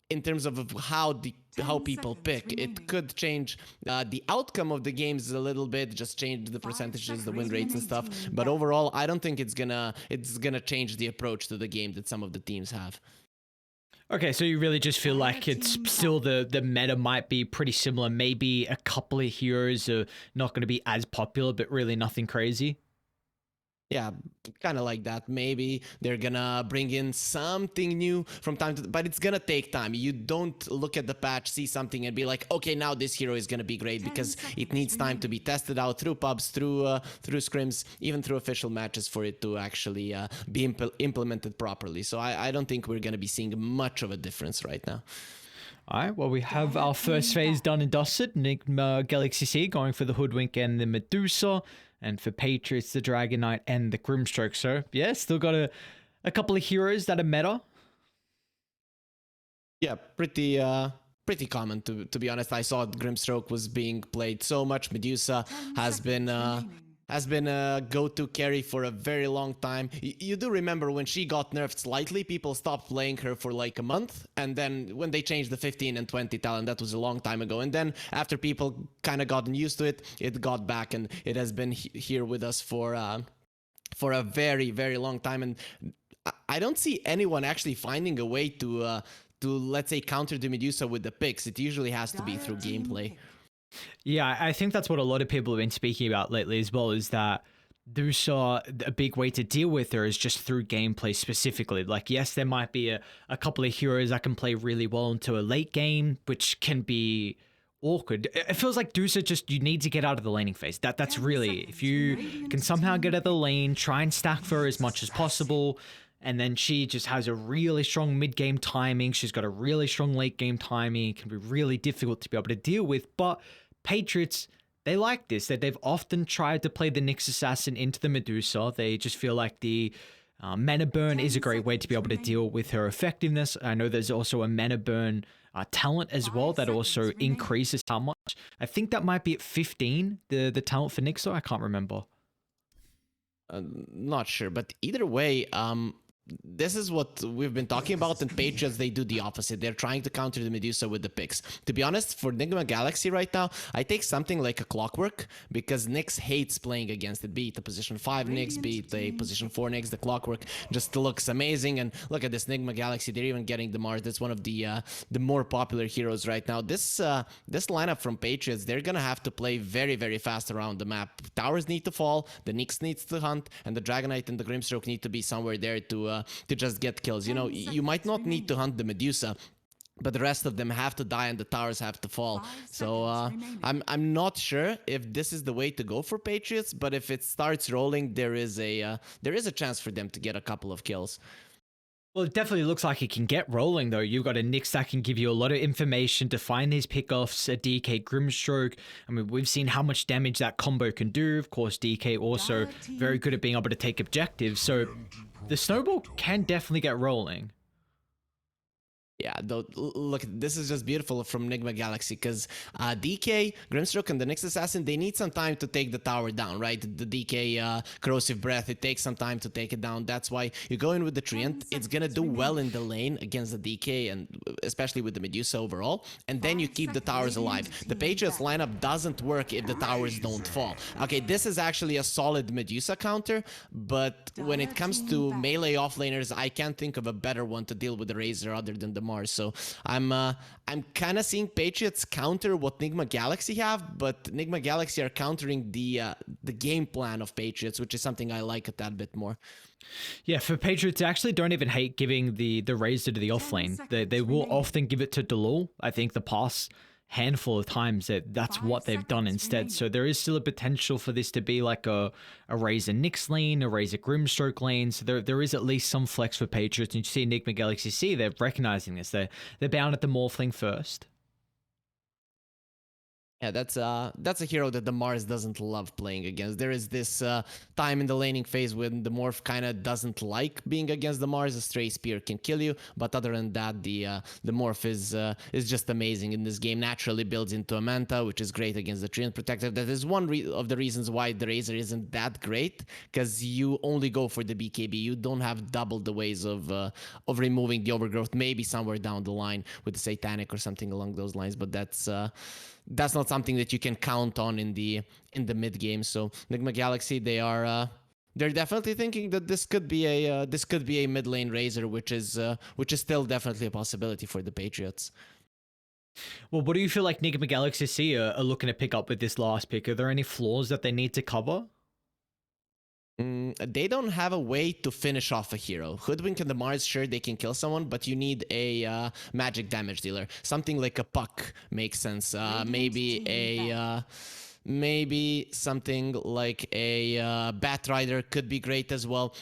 in terms of how people pick. It could change the outcome of the games a little bit, just change the percentages, the win rates and stuff. But overall, I don't think it's gonna change the approach to the game that some of the teams have. Okay, so you really just feel like it's still the meta might be pretty similar. Maybe a couple of heroes are not going to be as popular, but really nothing crazy. Yeah, kind of like that. Maybe they're gonna bring in something new from time to time, but it's gonna take time. You don't look at the patch, see something, and be like, okay, now this hero is gonna be great, because it needs time to be tested out through pubs, through scrims, even through official matches for it to actually be implemented properly. So I don't think we're gonna be seeing much of a difference right now. All right, well, we have our first phase done and dusted. Galaxy.SEA going for the Hoodwink and the Medusa, and for Patriots, the Dragon Knight and the Grimstroke. So, yeah, still got a couple of heroes that are meta. Yeah, pretty common to be honest. I saw Grimstroke was being played so much. Medusa has been a go-to carry for a very long time. You do remember when she got nerfed slightly, people stopped playing her for like a month, and then when they changed the 15 and 20 talent, that was a long time ago. And then after people kind of gotten used to it, it got back, and it has been here with us for a very, very long time. And I don't see anyone actually finding a way to let's say counter the Medusa with the picks. It usually has to be through gameplay. Yeah, I think that's what a lot of people have been speaking about lately as well, is that Medusa, a big way to deal with her is just through gameplay specifically. Like, yes, there might be a couple of heroes that can play really well into a late game, which can be awkward. It feels like Dusa, just you need to get out of the laning phase. That's really, if you can somehow get out of the lane, try and stack for her as much as possible, and then she just has a really strong mid-game timing. She's got a really strong late-game timing. It can be really difficult to be able to deal with. But Patriots, they like this. That they've often tried to play the Nyx Assassin into the Medusa. They just feel like the mana burn is a great way to be able to deal with her effectiveness. I know there's also a mana burn talent as well that also increases how much. I think that might be at 15, the talent for Nyx. I can't remember. Not sure, but either way, this is what we've been talking about. In Patriots, they do the opposite. They're trying to counter the Medusa with the picks. To be honest, for Nigma Galaxy right now, I take something like a Clockwork, because Nyx hates playing against it. Be it a position 5 Nyx, be it a position 4 Nyx, the Clockwork just looks amazing. And look at this Nigma Galaxy, they're even getting the Mars. That's one of the more popular heroes right now. This lineup from Patriots, they're gonna have to play very, very fast around the map. Towers need to fall, the Nyx needs to hunt, and the Dragon Knight and the Grimstroke need to be somewhere there to just get kills. You know, you might not need to hunt the Medusa, but the rest of them have to die and the towers have to fall. So I'm not sure if this is the way to go for Patriots, but if it starts rolling, there is a chance for them to get a couple of kills. Well, it definitely looks like it can get rolling, though. You've got a Nyx that can give you a lot of information to find these pickoffs, a DK Grimstroke. I mean, we've seen how much damage that combo can do. Of course, DK also very good at being able to take objectives. So the snowball can definitely get rolling. Yeah, though, look, this is just beautiful from Nigma Galaxy, because DK, Grimstroke, and the Nyx Assassin, they need some time to take the tower down, right? The DK Corrosive Breath, it takes some time to take it down. That's why you go in with the Treant. It's gonna do well in the lane against the DK, and especially with the Medusa overall, and then you keep the towers alive. The Patriots lineup doesn't work if the towers don't fall. Okay, this is actually a solid Medusa counter, but when it comes to melee offlaners, I can't think of a better one to deal with the Razor other than the Mars. So I'm kind of seeing Patriots counter what Nigma Galaxy have, but Nigma Galaxy are countering the game plan of Patriots, which is something I like a tad bit more. Yeah, for Patriots, they actually don't even hate giving the Razor to the offlane. They will often give it to Delul. I think the past handful of times that's what they've done instead. So there is still a potential for this to be like a Razor Nyx lane, a Razor Grimstroke lane. So there is at least some flex for Patriots. And you see Enigma Galaxy C, they're recognizing this. They're bound at the Morphling first. Yeah, that's a hero that the Mars doesn't love playing against. There is this time in the laning phase when the Morph kind of doesn't like being against the Mars. A stray spear can kill you, but other than that, the Morph is just amazing in this game. Naturally builds into a Manta, which is great against the Treant Protector. That is one of the reasons why the Razor isn't that great, because you only go for the BKB. You don't have double the ways of removing the overgrowth. Maybe somewhere down the line with the Satanic or something along those lines, but that's not something that you can count on in the mid game. So Nigma Galaxy, they're definitely thinking that this could be a mid lane Razor, which is still definitely a possibility for the Patriots. Well, what do you feel like Galaxy are looking to pick up with this last pick? Are there any flaws that they need to cover? They don't have a way to finish off a hero. Hoodwink and the Mars, sure, they can kill someone, but you need a magic damage dealer. Something like a Puck makes sense. Maybe something like a Batrider could be great as well.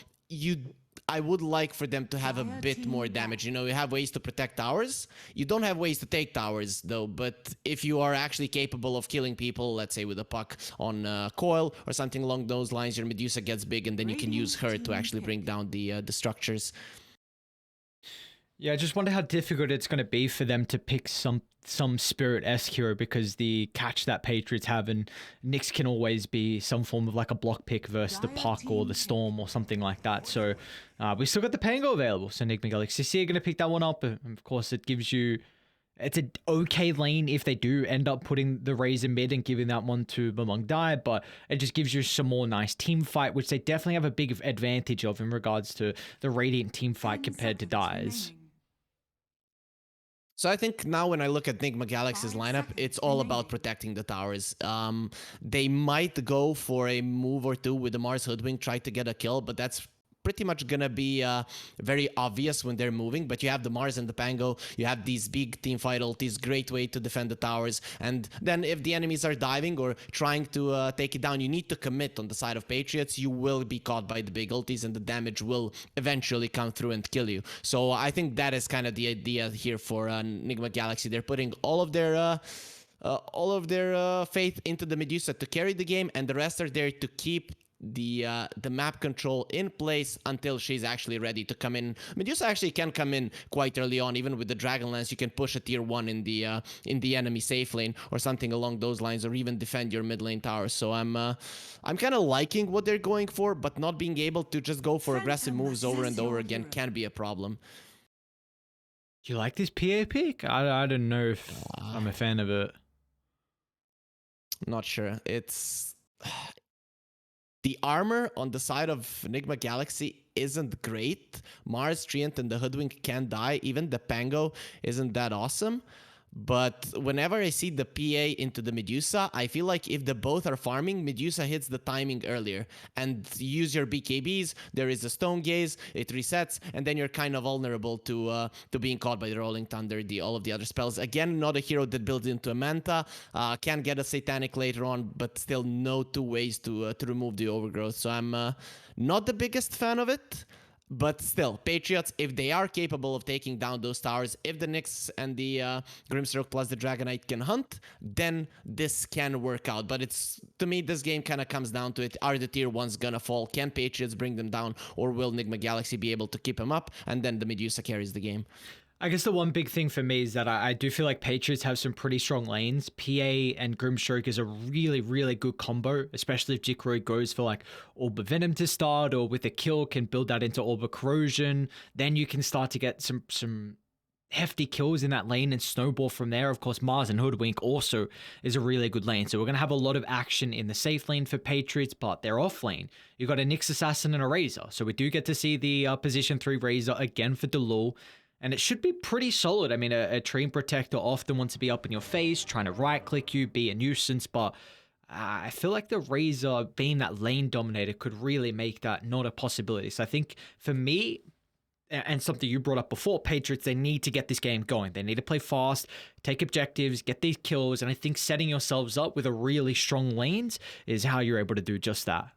I would like for them to have a bit more damage. You know, you have ways to protect towers. You don't have ways to take towers, though. But if you are actually capable of killing people, let's say with a Puck on Coil or something along those lines, your Medusa gets big, and then you can use her to actually bring down the structures. Yeah, I just wonder how difficult it's going to be for them to pick some Spirit-esque hero, because the catch that Patriots have, and Nyx can always be some form of like a block pick versus the Puck or the Storm or something like that. So we still got the Pango available. So Enigma Galaxy are going to pick that one up. And of course, it gives you... It's an okay lane if they do end up putting the Razor mid and giving that one to Mamung Dai, but it just gives you some more nice team fight, which they definitely have a big advantage of in regards to the Radiant team fight compared to Dai's. So I think now when I look at Nigma Galaxy's lineup, it's all about protecting the towers. They might go for a move or two with the Mars Hoodwink, try to get a kill, but that's pretty much gonna be very obvious when they're moving. But you have the Mars and the Pango, you have these big team fight ultis, great way to defend the towers. And then if the enemies are diving or trying to take it down, you need to commit on the side of Patriots. You will be caught by the big ultis, and the damage will eventually come through and kill you. So I think that is kind of the idea here for Nigma Galaxy. They're putting all of their faith into the Medusa to carry the game, and the rest are there to keep the map control in place until she's actually ready to come in. Medusa actually can come in quite early on, even with the Dragonlance. You can push a tier 1 in the enemy safe lane or something along those lines, or even defend your mid lane tower. So I'm kind of liking what they're going for, but not being able to just go for aggressive moves over and over again can be a problem. Do you like this PA pick? I don't know if I'm a fan of it. Not sure. It's the armor on the side of Enigma Galaxy isn't great. Mars, Treant, and the Hoodwink can die. Even the Pango isn't that awesome. But whenever I see the PA into the Medusa, I feel like if the both are farming, Medusa hits the timing earlier. And you use your BKBs, there is a Stone Gaze, it resets, and then you're kind of vulnerable to being caught by the Rolling Thunder, all of the other spells. Again, not a hero that builds into a Manta, can get a Satanic later on, but still no two ways to remove the overgrowth. So I'm not the biggest fan of it. But still, Patriots, if they are capable of taking down those towers, if the Nyx and the Grimstroke plus the Dragonite can hunt, then this can work out. But to me, this game kind of comes down to it. Are the tier 1s gonna fall? Can Patriots bring them down? Or will Nigma Galaxy be able to keep them up? And then the Medusa carries the game. I guess the one big thing for me is that I do feel like Patriots have some pretty strong lanes. PA and Grimstroke is a really, really good combo, especially if Jikro goes for like Orb of Venom to start, or with a kill can build that into Orb of Corrosion. Then you can start to get some hefty kills in that lane and snowball from there. Of course, Mars and Hoodwink also is a really good lane. So we're going to have a lot of action in the safe lane for Patriots, but they're off lane. You've got a Nyx Assassin and a Razor. So we do get to see the position 3 Razor again for Delul. And it should be pretty solid. I mean, a Treant Protector often wants to be up in your face, trying to right-click you, be a nuisance, but I feel like the Razor being that lane dominator could really make that not a possibility. So I think for me, and something you brought up before, Patriots, they need to get this game going. They need to play fast, take objectives, get these kills, and I think setting yourselves up with a really strong lanes is how you're able to do just that.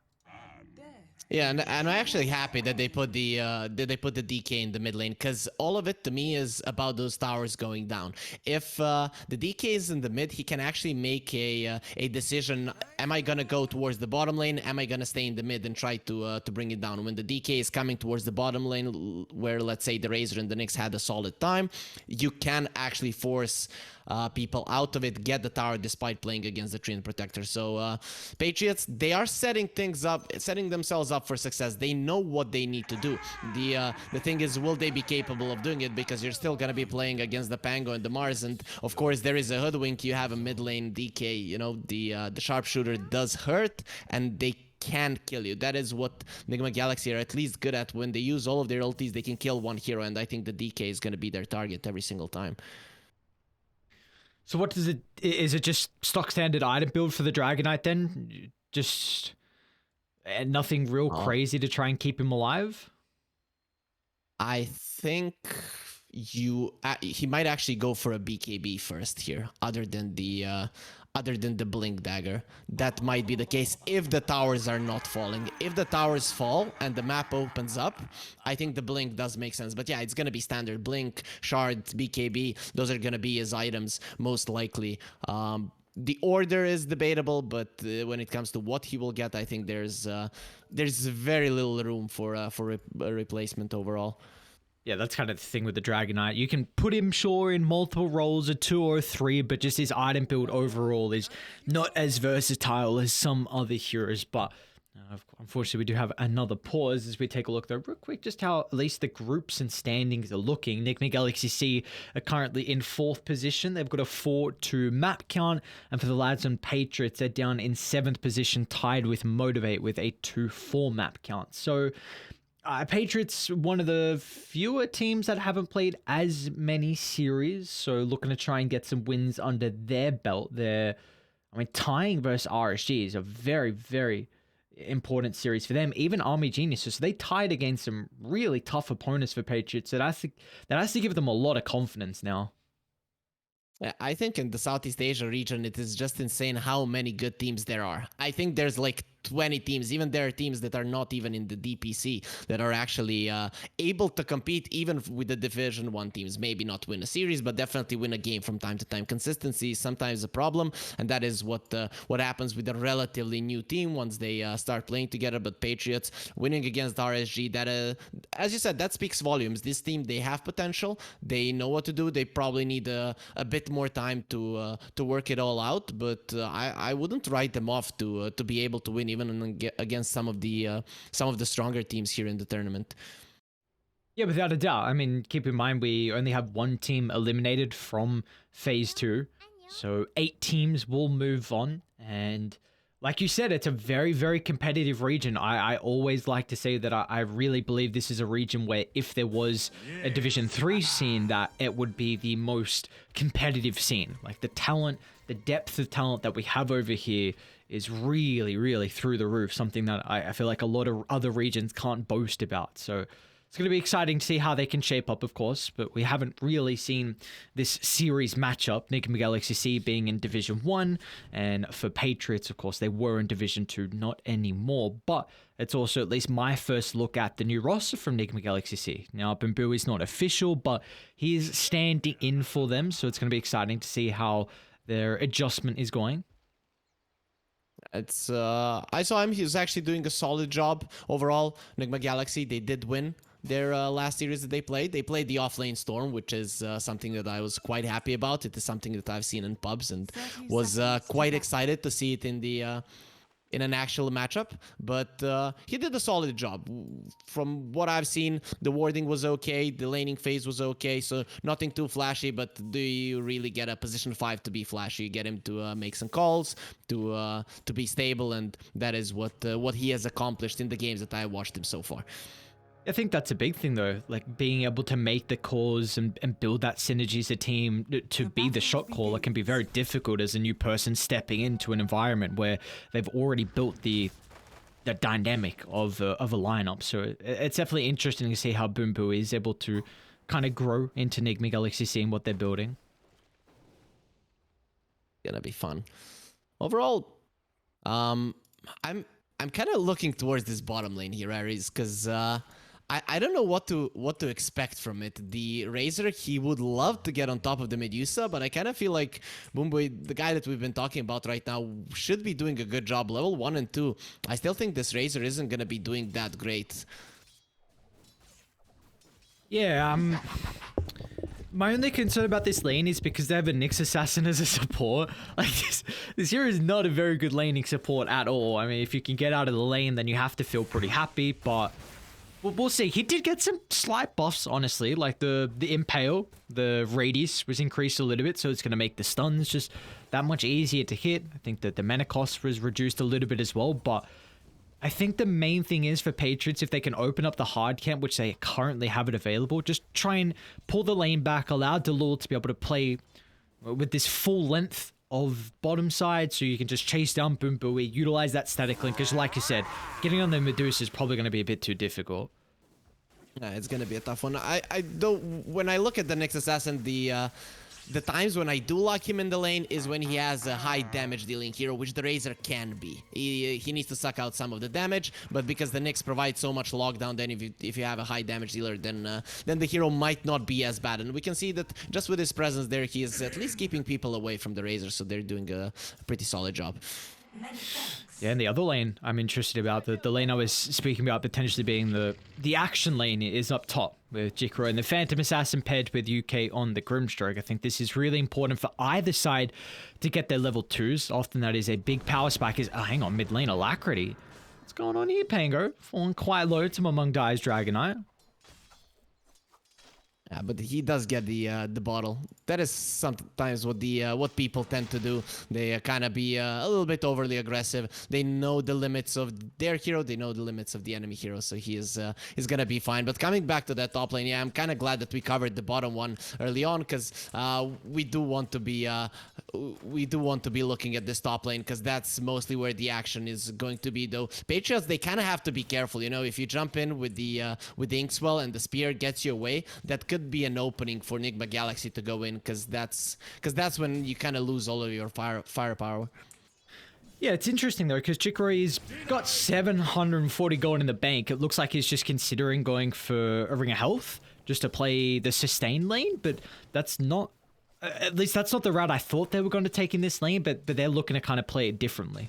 Yeah, and I'm actually happy that they put the DK in the mid lane, because all of it to me is about those towers going down. If the DK is in the mid, he can actually make a decision. Am I gonna go towards the bottom lane? Am I gonna stay in the mid and try to bring it down? When the DK is coming towards the bottom lane, where let's say the Razor and the Nyx had a solid time, you can actually force people out of it, get the tower despite playing against the Treant Protector. So Patriots, they are setting themselves up for success. They know what they need to do. The thing is, will they be capable of doing it? Because you're still gonna be playing against the Pango and the Mars, and of course there is a hoodwink. You have a mid lane DK. You know, the sharpshooter does hurt, and they can kill you. That is what Nigma Galaxy are at least good at. When they use all of their ultis, they can kill one hero, and I think the DK is going to be their target every single time. So what does it? Is it just stock standard item build for the Dragonite then? Just and nothing real crazy to try and keep him alive? I think he might actually go for a BKB first here, other than the blink dagger. That might be the case if the towers are not falling. If the towers fall and the map opens up, I think the blink does make sense. But yeah, it's gonna be standard blink, shard, BKB. Those are gonna be his items most likely. The order is debatable, but when it comes to what he will get, I think there's very little room for a replacement overall. Yeah, that's kind of the thing with the Dragonite. You can put him, sure, in multiple roles, a 2 or 3, but just his item build overall is not as versatile as some other heroes. But unfortunately, we do have another pause as we take a look, though, real quick, just how at least the groups and standings are looking. NGX.SEA are currently in 4th position. They've got a 4-2 map count. And for the lads on Patriots, they're down in 7th position, tied with Motivate with a 2-4 map count. So Patriots, one of the fewer teams that haven't played as many series, so looking to try and get some wins under their belt. Tying versus RSG is a very, very important series for them. Even Army Geniuses, so they tied against some really tough opponents for Patriots. So that has to give them a lot of confidence now. I think in the Southeast Asia region, it is just insane how many good teams there are. I think there's like 20 teams. Even there are teams that are not even in the DPC that are actually able to compete even with the Division 1 teams. Maybe not win a series, but definitely win a game from time to time. Consistency is sometimes a problem, and that is what happens with a relatively new team once they start playing together. But Patriots winning against RSG, that as you said, that speaks volumes. This team, they have potential. They know what to do. They probably need a bit more time to work it all out, but I wouldn't write them off to be able to win even against some of the stronger teams here in the tournament. Yeah, without a doubt. I mean, keep in mind we only have one team eliminated from phase 2, so 8 teams will move on. And like you said, it's a very, very competitive region. I always like to say that I really believe this is a region where if there was a Division 3 scene, that it would be the most competitive scene. Like the talent, the depth of talent that we have over here is really, really through the roof, something that I feel like a lot of other regions can't boast about. So it's going to be exciting to see how they can shape up, of course, but we haven't really seen this series matchup. NGX.SEA being in Division 1, and for Patriots, of course, they were in Division 2, not anymore, but it's also at least my first look at the new roster from NGX.SEA. Now, Bumbu is not official, but he is standing in for them, so it's going to be exciting to see how their adjustment is going. It's I saw him. He was actually doing a solid job overall. Nigma Galaxy, they did win their last series that they played. They played the offlane Storm, which is something that I was quite happy about. It is something that I've seen in pubs and was quite excited to see it in the in an actual matchup, but he did a solid job. From what I've seen, the warding was okay, the laning phase was okay, so nothing too flashy, but do you really get a position 5 to be flashy? You get him to make some calls, to be stable, and that is what he has accomplished in the games that I watched him so far. I think that's a big thing, though, like being able to make the calls and build that synergy as a team. To be the shot caller can be very difficult as a new person stepping into an environment where they've already built the dynamic of a lineup. So it's definitely interesting to see how Bumbu is able to kind of grow into NGX.SEA and what they're building. Gonna be fun. Overall, I'm I'm kind of looking towards this bottom lane here, Aries, because I don't know what to expect from it. The Razor, he would love to get on top of the Medusa, but I kind of feel like Boomboy, the guy that we've been talking about right now, should be doing a good job. Level 1 and 2, I still think this Razor isn't going to be doing that great. Yeah, my only concern about this lane is because they have a Nyx Assassin as a support. Like, this hero is not a very good laning support at all. I mean, if you can get out of the lane, then you have to feel pretty happy, but we'll see. He did get some slight buffs, honestly. Like, the Impale, the radius was increased a little bit, so it's going to make the stuns just that much easier to hit. I think that the mana cost was reduced a little bit as well, but I think the main thing is for Patriots, if they can open up the hard camp, which they currently have it available, just try and pull the lane back, allow Delul to be able to play with this full length of bottom side, so you can just chase down Boomboy, utilize that static link, because like you said, getting on the Medusa is probably going to be a bit too difficult. Yeah, it's going to be a tough one. I don't, when I look at the Nyx Assassin, the times when I do lock him in the lane is when he has a high damage dealing hero, which the Razor can be. He needs to suck out some of the damage, but because the Nyx provides so much lockdown, then if you have a high damage dealer, then the hero might not be as bad. And we can see that just with his presence there, he is at least keeping people away from the Razor, so they're doing a pretty solid job. Yeah, and the other lane I'm interested about, the lane I was speaking about potentially being the action lane, is up top with Jikro and the Phantom Assassin paired with UK on the Grimstroke. I think this is really important for either side to get their level 2s. Often that is a big power spike. Hang on, mid lane Alacrity. What's going on here, Pango? Falling quite low to Among Dies Dragonite. Yeah, but he does get the bottle. That is sometimes what people tend to do. They kind of be a little bit overly aggressive. They know the limits of their hero. They know the limits of the enemy hero. So he's gonna be fine. But coming back to that top lane, yeah, I'm kind of glad that we covered the bottom one early on, because we do want to be looking at this top lane, because that's mostly where the action is going to be. Though Patriots, they kind of have to be careful. You know, if you jump in with the Inkswell and the spear gets you away, that could be an opening for Enigma Galaxy to go in, because that's when you kind of lose all of your firepower. Yeah, it's interesting though, because Chicory's got 740 gold in the bank. It looks like he's just considering going for a Ring of Health just to play the sustain lane, but that's not, at least that's not the route I thought they were going to take in this lane, but they're looking to kind of play it differently.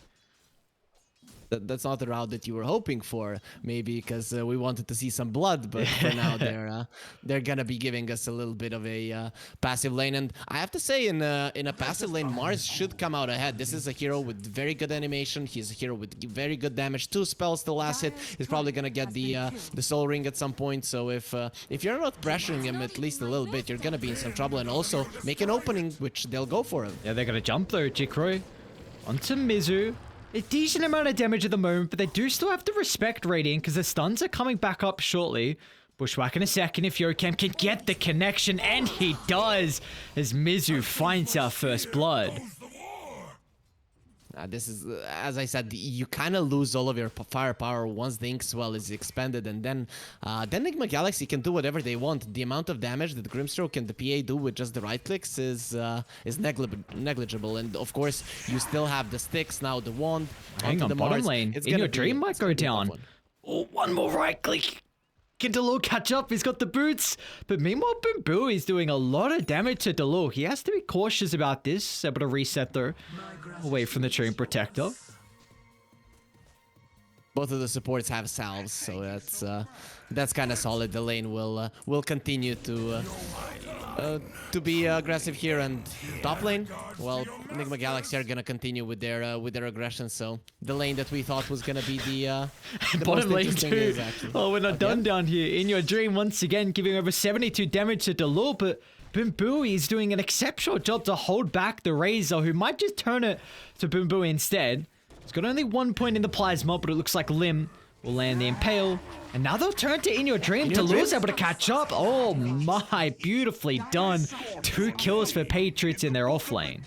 That's not the route that you were hoping for, maybe because we wanted to see some blood, but for now they're gonna be giving us a little bit of a passive lane. And I have to say, in a passive lane, Mars should come out ahead. This is a hero with very good animation. He's a hero with very good damage. 2 spells the last hit. He's probably gonna get the soul ring at some point. So if you're not pressuring him at least a little bit, you're gonna be in some trouble. And also make an opening, which they'll go for him. Yeah, they're gonna jump though. Jikroy onto Mizu. A decent amount of damage at the moment, but they do still have to respect Radiant because the stuns are coming back up shortly. Bushwhack in a second if Yokem can get the connection, and he does as Mizu finds our first blood. This is, as I said, you kind of lose all of your firepower once the Inkswell is expanded, and then Enigma Galaxy can do whatever they want. The amount of damage that Grimstroke and the PA do with just the right clicks is negligible, and of course you still have the sticks now, the wand. Hang on, bottom lane. In Your Dream might go down. Oh, one more right click. Can Delul catch up? He's got the boots. But meanwhile, Boo is doing a lot of damage to Delul. He has to be cautious about this. Able to reset though. Away from the Treant Protector. Both of the supports have salves, so that's kind of solid. The lane will continue to be aggressive here, and top lane, well, Enigma Galaxy are gonna continue with their aggression. So the lane that we thought was gonna be the bottom lane too. Oh, we're not done down here. In Your Dream once again giving over 72 damage to Delul, but Boombui is doing an exceptional job to hold back the Razor, who might just turn it to Boombui instead. He's got only 1 point in the plasma, but it looks like Lim will land the Impale. And now they'll turn to In Your Dream. Delul's able to catch up. Oh my, beautifully done. 2 kills for Patriots in their off lane.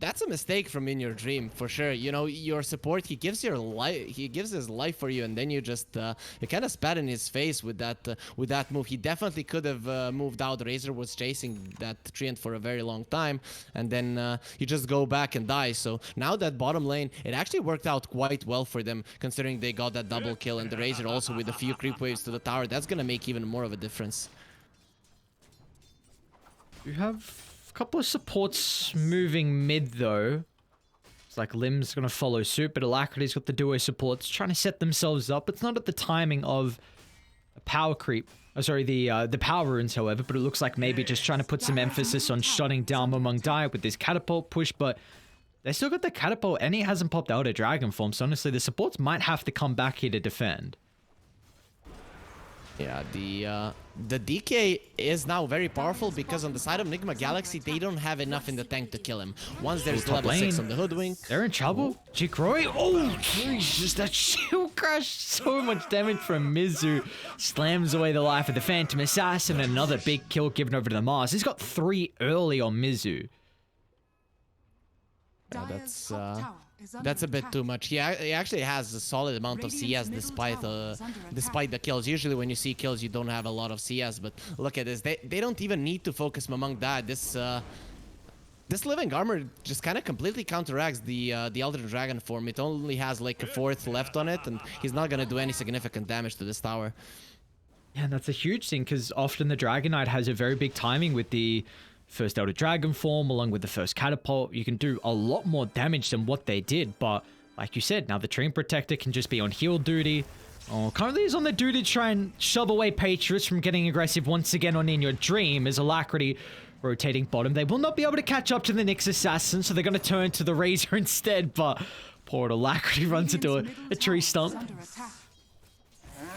That's a mistake from In Your Dream for sure. You know, your support, he gives your life, he gives his life for you, and then you just you kind of spat in his face with that move. He definitely could have moved out. Razor was chasing that treant for a very long time, and then you just go back and die. So now that bottom lane, it actually worked out quite well for them, considering they got that double kill, and the Razor also with a few creep waves to the tower. That's gonna make even more of a difference. You have a couple of supports moving mid though. It's like Lim's gonna follow suit, but Alacrity's got the duo supports trying to set themselves up. It's not at the timing of a power creep. Oh, sorry, the power runes, however, but it looks like maybe just trying to put some emphasis on shutting down Mamung Dai with this catapult push, but they still got the catapult and he hasn't popped out a dragon form, so honestly the supports might have to come back here to defend. Yeah, the DK is now very powerful because on the side of Nigma Galaxy, they don't have enough in the tank to kill him. Once there's level 6 on the Hoodwink. They're in trouble. Jikroy. Oh, Jesus, that shield crash. So much damage from Mizu. Slams away the life of the Phantom Assassin. Another big kill given over to the Mars. He's got 3 early on Mizu. Yeah, that's a bit too much. He actually has a solid amount of CS despite the kills. Usually when you see kills, you don't have a lot of CS, but look at this. They don't even need to focus Mamung Dai. This living armor just kind of completely counteracts the Elder Dragon form. It only has like a 4th left on it, and he's not gonna do any significant damage to this tower. Yeah, that's a huge thing because often the Dragon Knight has a very big timing with the first Elder Dragon form along with the first catapult. You can do a lot more damage than what they did, but like you said, now the Treant Protector can just be on heal duty. Oh, currently he's on the duty to try and shove away Patriots from getting aggressive once again on In Your Dream as Alacrity rotating bottom. They will not be able to catch up to the Nyx Assassin, so they're going to turn to the Razor instead, but poor Alacrity runs into a tree stump.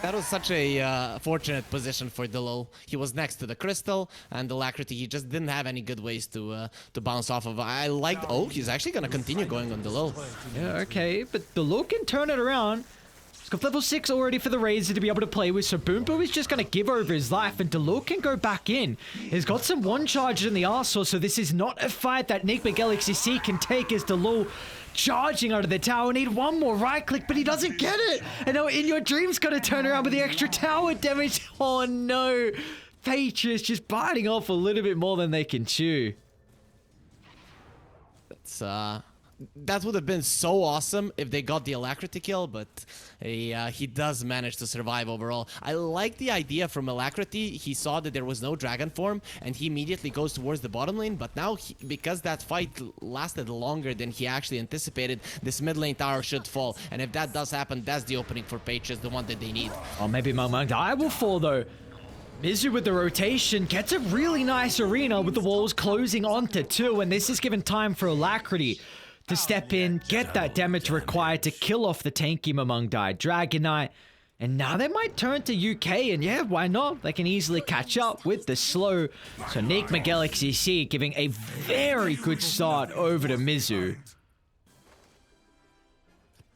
That was such a fortunate position for Delo. He was next to the crystal, and Alacrity, he just didn't have any good ways to bounce off of. I liked... Oh, he's actually going to continue going on Delo. Yeah, okay, but Delo can turn it around. He's got level 6 already for the Razor to be able to play with, so Boom Boom is just going to give over his life, and Delo can go back in. He's got some one charge in the arsenal, so this is not a fight that NGX.SEA can take as Delo charging out of the tower. Need one more right click, but he doesn't get it. And now In Your Dream's got to turn around with the extra tower damage. Oh no. Patriots just biting off a little bit more than they can chew. That would have been so awesome if they got the Alacrity kill, but he does manage to survive overall. I like the idea from Alacrity. He saw that there was no dragon form, and he immediately goes towards the bottom lane, but now, because that fight lasted longer than he actually anticipated, this mid lane tower should fall, and if that does happen, that's the opening for Patriots, the one that they need. Oh, maybe Mamung Dai will fall, though. Mizu with the rotation gets a really nice arena with the walls closing onto 2, and this is given time for Alacrity to step in, get that damage required to kill off the tanky Mamung Dai Dragon Knight. And now they might turn to UK, and yeah, why not? They can easily catch up with the slow. So NGX.SEA giving a very good start over to Mizu.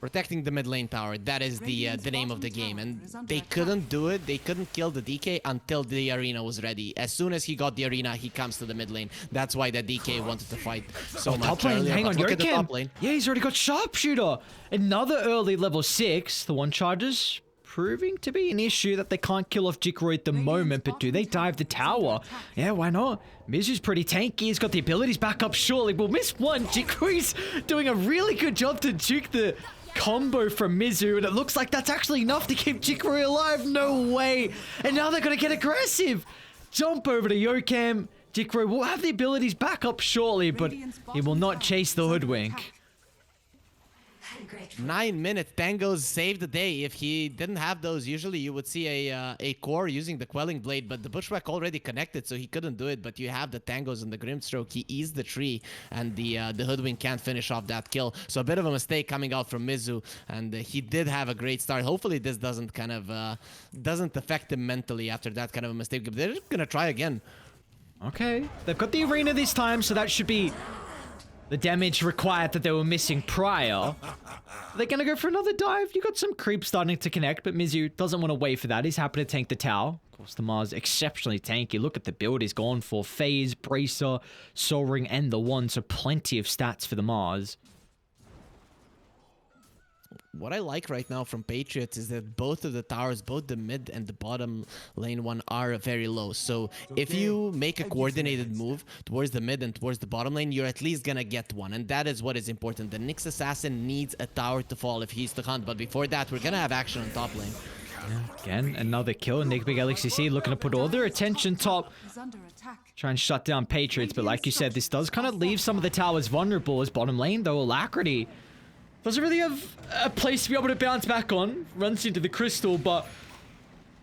Protecting the mid lane tower, that is the name of the game, and they couldn't do it. They couldn't kill the DK until the arena was ready. As soon as he got the arena, he comes to the mid lane. That's why the DK wanted to fight so much top lane, earlier. hang on, Look at the top lane. Yeah, he's already got Sharpshooter. Another early level 6. The one charges proving to be an issue that they can't kill off Jikroy at the moment, but do they dive the tower? Yeah, why not? Mizu's pretty tanky. He's got the abilities back up surely. We'll miss one. Jikroy's doing a really good job to juke the combo from Mizu, and it looks like that's actually enough to keep Jikroy alive. No way. And now they're going to get aggressive. Jump over to Yokam. Jikroy will have the abilities back up shortly, but he will not chase the Hoodwink. 9-minute tangos saved the day. If he didn't have those, usually you would see a core using the Quelling Blade, but the Bushwhack already connected, so he couldn't do it. But you have the tangos and the Grimstroke. He eased the tree, and the Hoodwink can't finish off that kill. So a bit of a mistake coming out from Mizu, and he did have a great start. Hopefully this doesn't kind of doesn't affect him mentally after that kind of a mistake. But they're gonna try again. Okay, they've got the arena this time, so that should be the damage required that they were missing prior. They're gonna go for another dive. You got some creep starting to connect, but Mizu doesn't want to wait for that. He's happy to tank the tower. Of course, the Mars exceptionally tanky. Look at the build he's gone for. Phase, Bracer, Soul Ring, and the Wand. So plenty of stats for the Mars. What I like right now from Patriots is that both of the towers, both the mid and the bottom lane one, are very low. So if you make a coordinated move towards the mid and towards the bottom lane, you're at least gonna get one. And that is what is important. The Nyx Assassin needs a tower to fall if he's to hunt. But before that, we're gonna have action on top lane. Again, another kill. NGX.SEA looking to put all their attention top. Try and shut down Patriots. But like you said, this does kind of leave some of the towers vulnerable as bottom lane, though. Alacrity doesn't really have a place to be able to bounce back on. Runs into the crystal, but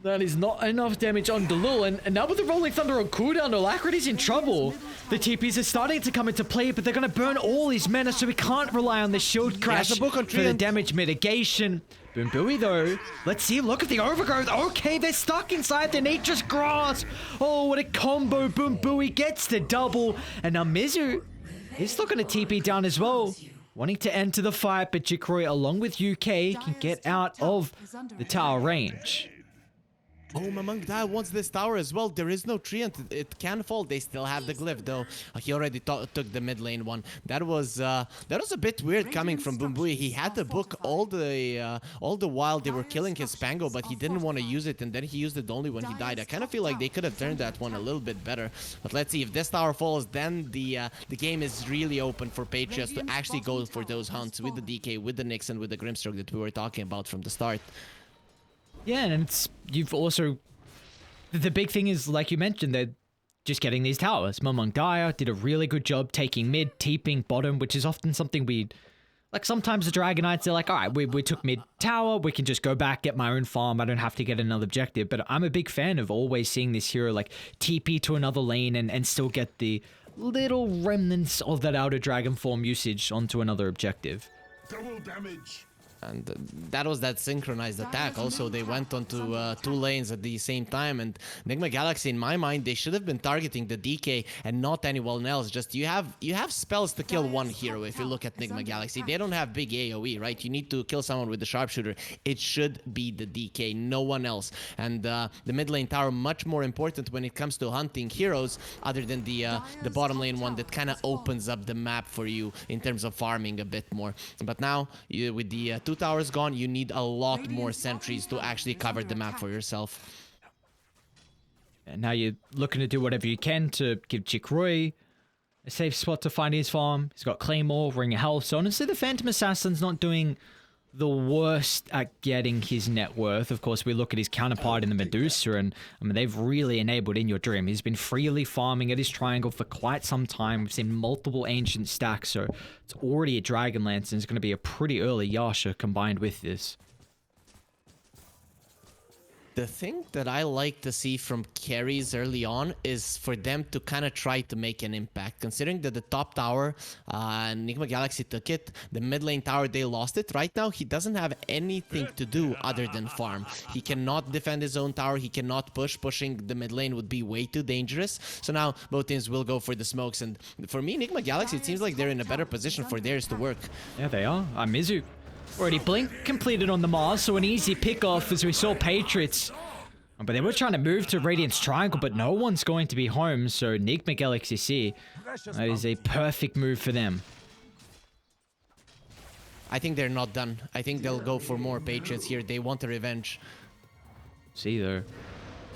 that is not enough damage on Delul. And now with the Rolling Thunder on cooldown, Alacrity's in trouble. The TPs are starting to come into play, but they're going to burn all his mana, so we can't rely on the shield crash for the damage mitigation. Boom Booey though. Let's see, look at the overgrowth. Okay, they're stuck inside the nature's grass. Oh, what a combo. Boom Booey gets the double. And now Mizu is looking to TP down as well. Wanting to enter the fight, but Jikroy along with UK can get out of the tower range. Oh, Mamang Dai wants this tower as well. There is no treant. It can fall. They still have the glyph though. He already took the mid lane one. That was a bit weird coming from Bumbui. He had the book all the while they were killing his Spango, but he didn't want to use it, and then he used it only when he died. I kind of feel like they could have turned that one a little bit better. But let's see, if this tower falls, then the game is really open for Patriots to actually go for those hunts with the DK, with the Nyx, and with the Grimstroke that we were talking about from the start. Yeah, and you've also, the big thing is, like you mentioned, they're just getting these towers. Mamang Daya did a really good job taking mid, teeping bottom, which is often something like sometimes the Dragon Knights, they're like, all right, we took mid tower, we can just go back, get my own farm, I don't have to get another objective. But I'm a big fan of always seeing this hero like TP to another lane and still get the little remnants of that outer dragon form usage onto another objective. Double damage. And that was that synchronized attack. Also, they went onto 2 lanes at the same time. And Enigma Galaxy, in my mind, they should have been targeting the DK and not anyone else. Just you have spells to kill one hero. If you look at Enigma Galaxy, they don't have big AOE, right? You need to kill someone with the sharpshooter. It should be the DK, no one else. And the mid lane tower much more important when it comes to hunting heroes, other than the bottom lane one that kind of opens up the map for you in terms of farming a bit more. But now with the 2 towers gone, you need a lot more sentries to actually cover the map for yourself. And now you're looking to do whatever you can to give Jikroy a safe spot to find his farm. He's got Claymore, Ring of Health. So honestly, the Phantom Assassin's not doing the worst at getting his net worth. Of course, we look at his counterpart in the Medusa, and I mean, they've really enabled In Your Dream. He's been freely farming at his triangle for quite some time. We've seen multiple ancient stacks, so it's already a Dragonlance, and it's going to be a pretty early Yasha combined with this. The thing that I like to see from carries early on is for them to kind of try to make an impact. Considering that the top tower, Enigma Galaxy took it, the mid lane tower, they lost it. Right now, he doesn't have anything to do other than farm. He cannot defend his own tower. He cannot push. Pushing the mid lane would be way too dangerous. So now, both teams will go for the smokes. And for me, Enigma Galaxy, it seems like they're in a better position for theirs to work. Yeah, they are. Mizu already blink completed on the Mars, so an easy pick-off as we saw Patriots. But they were trying to move to Radiant's Triangle, but no one's going to be home, so Enigma Galaxy, that is a perfect move for them. I think they're not done. I think they'll go for more Patriots here. They want a revenge. See, though.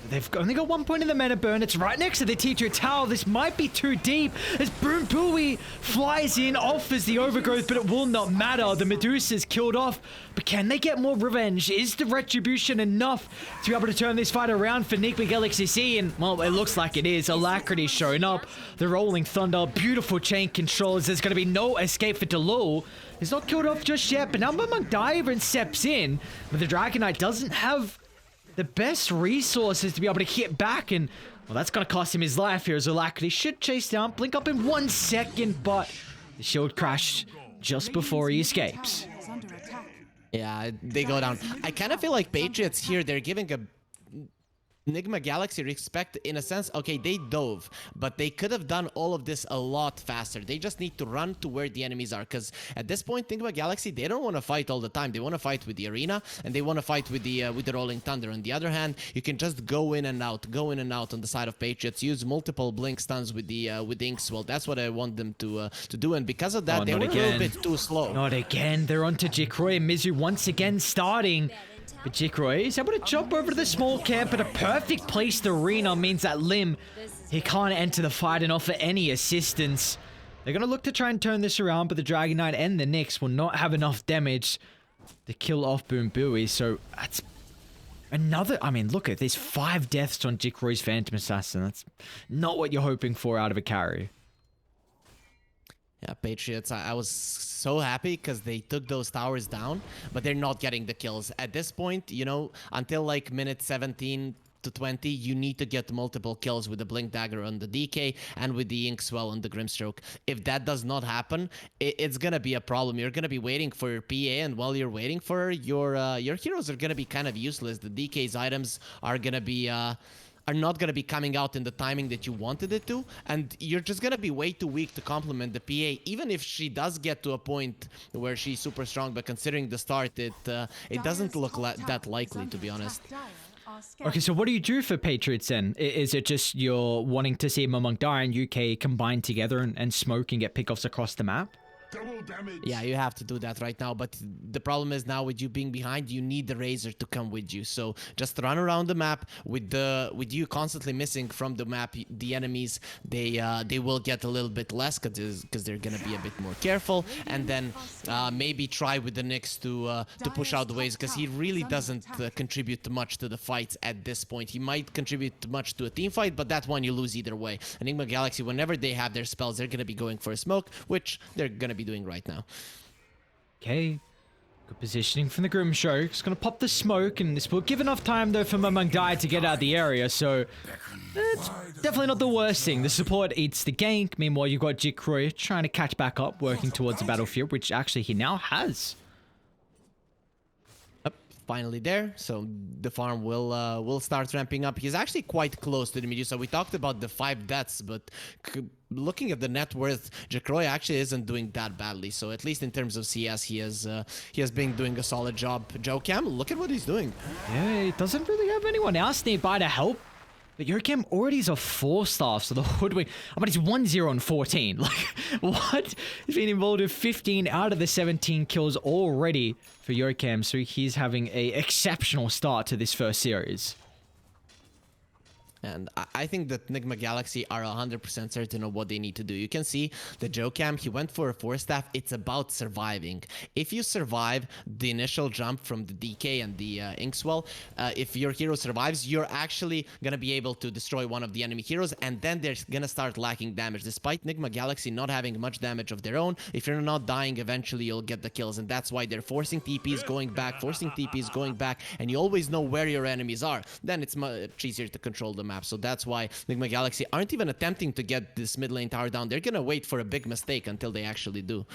They've only got 1 point in the mana burn. It's right next to the teacher tower. This might be too deep as Boom Booey flies in, offers the overgrowth, but it will not matter. The Medusa's killed off, but can they get more revenge? Is the retribution enough to be able to turn this fight around for Enigma Galaxy? And, well, it looks like it is. Alacrity showing up. The Rolling Thunder, beautiful chain controls. There's going to be no escape for Delul. He's not killed off just yet, but now Mamang Diver steps in, but the Dragon Knight doesn't have the best resources to be able to hit back, and well, that's gonna cost him his life here as Alacrity should chase down, blink up in 1 second, but the shield crashed just before he escapes. Yeah, they go down. I kind of feel like Patriots here, they're giving a Enigma Galaxy respect in a sense, okay, they dove, but they could have done all of this a lot faster. They just need to run to where the enemies are, because at this point, Enigma Galaxy, they don't want to fight all the time. They want to fight with the arena, and they want to fight with the Rolling Thunder. On the other hand, you can just go in and out on the side of Patriots, use multiple blink stuns with the Inkswell. That's what I want them to do, and because of that, they were a little bit too slow. Not again. They're onto Jikroy and Mizu once again starting. But Jikroy is able to jump over to the small camp at a perfect place. The arena means that Lim, he can't enter the fight and offer any assistance. They're going to look to try and turn this around, but the Dragon Knight and the Nyx will not have enough damage to kill off Boom Booey. So that's another... I mean, look at there's 5 deaths on Jikroy's Phantom Assassin. That's not what you're hoping for out of a carry. Yeah, Patriots, I was so happy because they took those towers down, but they're not getting the kills. At this point, you know, until like minute 17 to 20, you need to get multiple kills with the Blink Dagger on the DK and with the Inkswell on the Grimstroke. If that does not happen, it's going to be a problem. You're going to be waiting for your PA, and while you're waiting for your heroes are going to be kind of useless. The DK's items are going to be... are not going to be coming out in the timing that you wanted it to, and you're just going to be way too weak to complement the PA, even if she does get to a point where she's super strong. But considering the start, it doesn't look that likely, to be honest. Okay, so what do you do for Patriots then? Is it just you're wanting to see Among Dire and UK combine together and smoke and get pickoffs across the map? Yeah, you have to do that right now, but the problem is now with you being behind, you need the Razor to come with you. So just run around the map with you constantly missing from the map. The enemies, they will get a little bit less because they're gonna be a bit more careful, and then maybe try with the Nyx to push out the waves, because he really doesn't contribute much to the fights at this point. He might contribute much to a team fight, but that one you lose either way. Enigma Galaxy, whenever they have their spells, they're gonna be going for a smoke, which they're gonna be doing right now. Okay, good positioning from the Grimstroke. It's going to pop the smoke, and this will give enough time though for Among Dire to get out of the area, so it's definitely not the worst thing. The support eats the gank. Meanwhile, you've got Jikroy trying to catch back up, working towards the battlefield, which actually he now has. Finally there, so the farm will start ramping up. He's actually quite close to the Medusa. We talked about the 5 deaths, but looking at the net worth, Jikroy actually isn't doing that badly. So at least in terms of CS, he has been doing a solid job. Joe Cam, look at what he's doing. Yeah, he doesn't really have anyone else nearby to help. But Yokem already is a 4-star, so the Hoodwink... But he's 1-0 and 14. Like, what? He's been involved in 15 out of the 17 kills already for Yokem, so he's having an exceptional start to this first series. And I think that Enigma Galaxy are 100% certain of what they need to do. You can see the Joe Cam, he went for a 4-staff. It's about surviving. If you survive the initial jump from the DK and the Inkswell, if your hero survives, you're actually going to be able to destroy one of the enemy heroes, and then they're going to start lacking damage. Despite Enigma Galaxy not having much damage of their own, if you're not dying, eventually you'll get the kills, and that's why they're forcing TPs going back, and you always know where your enemies are. Then it's much easier to control them. So that's why Enigma Galaxy aren't even attempting to get this mid lane tower down. They're gonna wait for a big mistake until they actually do.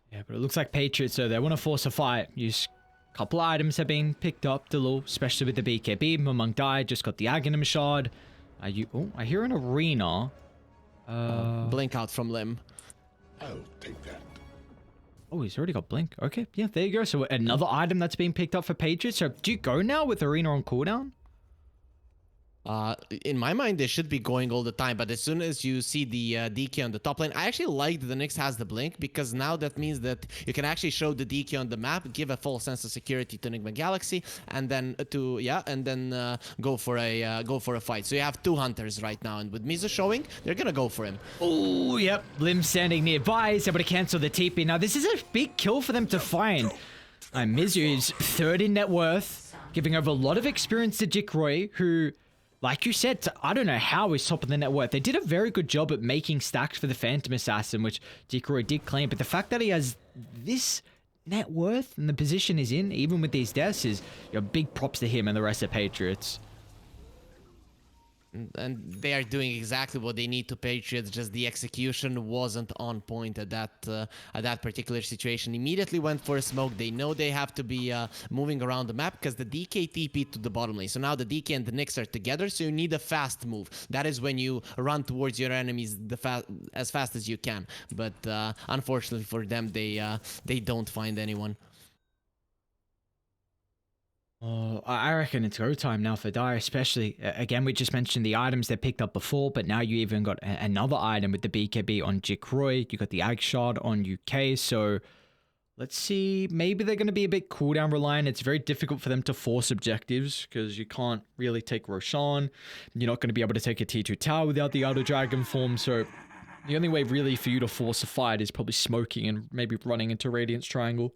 Yeah, but it looks like Patriots, so they want to force a fight. Use a couple of items have been picked up, especially with the BKB. Among Dire just got the Aghanim Shard. I hear an arena. Blink out from Lim. I'll take that. Oh, he's already got Blink. Okay, yeah, there you go. So another item that's been picked up for Patriots. So do you go now with Arena on cooldown? In my mind, they should be going all the time, but as soon as you see the DK on the top lane, I actually like that the Nyx has the blink, because now that means that you can actually show the DK on the map, give a full sense of security to Enigma Galaxy, and then go for a fight. So you have 2 hunters right now, and with Mizu showing, they're gonna go for him. Oh, yep. Lim standing nearby is able to cancel the TP. Now this is a big kill for them to find. Mizu is 3rd in net worth, giving over a lot of experience to Jikroy, who, like you said, I don't know how he's top of the net worth. They did a very good job at making stacks for the Phantom Assassin, which Jikroy did claim. But the fact that he has this net worth and the position he's in, even with these deaths, is big props to him and the rest of Patriots. And they are doing exactly what they need to Patriots. Just the execution wasn't on point at that particular situation. Immediately went for a smoke. They know they have to be moving around the map because the DK TP to the bottom lane. So now the DK and the Nyx are together. So you need a fast move. That is when you run towards your enemies as fast as you can. But unfortunately for them, they don't find anyone. Oh, I reckon it's go time now for Dire, especially. Again, we just mentioned the items they picked up before, but now you even got another item with the BKB on Jikroy. You got the Ag Shard on UK, so let's see. Maybe they're going to be a bit cooldown reliant. It's very difficult for them to force objectives because you can't really take Roshan. You're not going to be able to take a T2 tower without the Outer Dragon form, so the only way really for you to force a fight is probably smoking and maybe running into Radiance Triangle.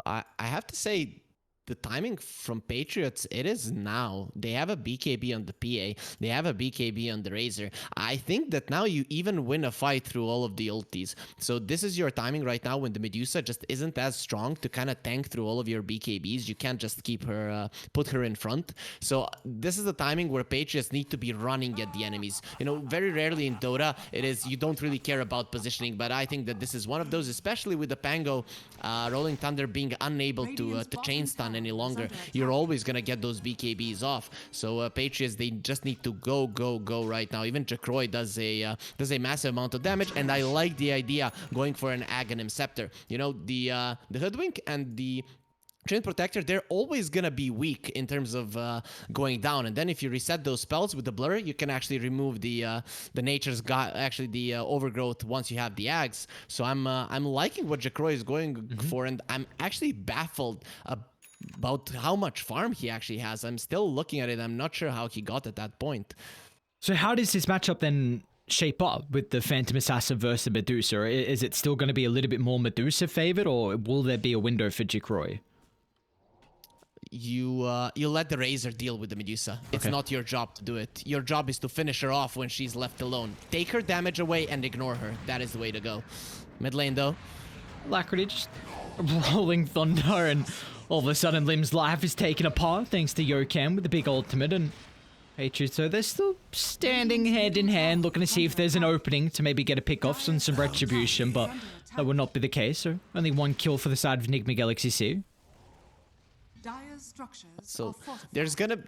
I have to say, the timing from Patriots, it is now. They have a BKB on the PA. They have a BKB on the Razor. I think that now you even win a fight through all of the ultis. So this is your timing right now when the Medusa just isn't as strong to kind of tank through all of your BKBs. You can't just keep her, put her in front. So this is the timing where Patriots need to be running at the enemies. You know, very rarely in Dota, it is, you don't really care about positioning, but I think that this is one of those, especially with the Pango Rolling Thunder being unable to chain stun any longer. You're always gonna get those BKBs off. So Patriots, they just need to go right now. Even Jacroy does a massive amount of damage, and I like the idea going for an Aghanim Scepter. You know, the Hoodwink and the Trinity Protector, they're always gonna be weak in terms of going down, and then if you reset those spells with the blur, you can actually remove the nature's god, actually the overgrowth once you have the Ags. So I'm liking what Jacroy is going for, and I'm actually baffled about how much farm he actually has. I'm still looking at it. I'm not sure how he got at that point. So how does this matchup then shape up with the Phantom Assassin versus Medusa? Is it still going to be a little bit more Medusa favored, or will there be a window for Jikroy? You let the Razor deal with the Medusa. It's not your job to do it. Your job is to finish her off when she's left alone. Take her damage away and ignore her. That is the way to go. Mid lane though. Alacrity just rolling thunder, and all of a sudden Lim's life is taken apart thanks to Yokam with the big ultimate, and Patriots, so they're still standing hand in hand looking to see if there's an opening to maybe get a pick off and some retribution, but that would not be the case. So only one kill for the side of Enigma.SEA. So there's gonna...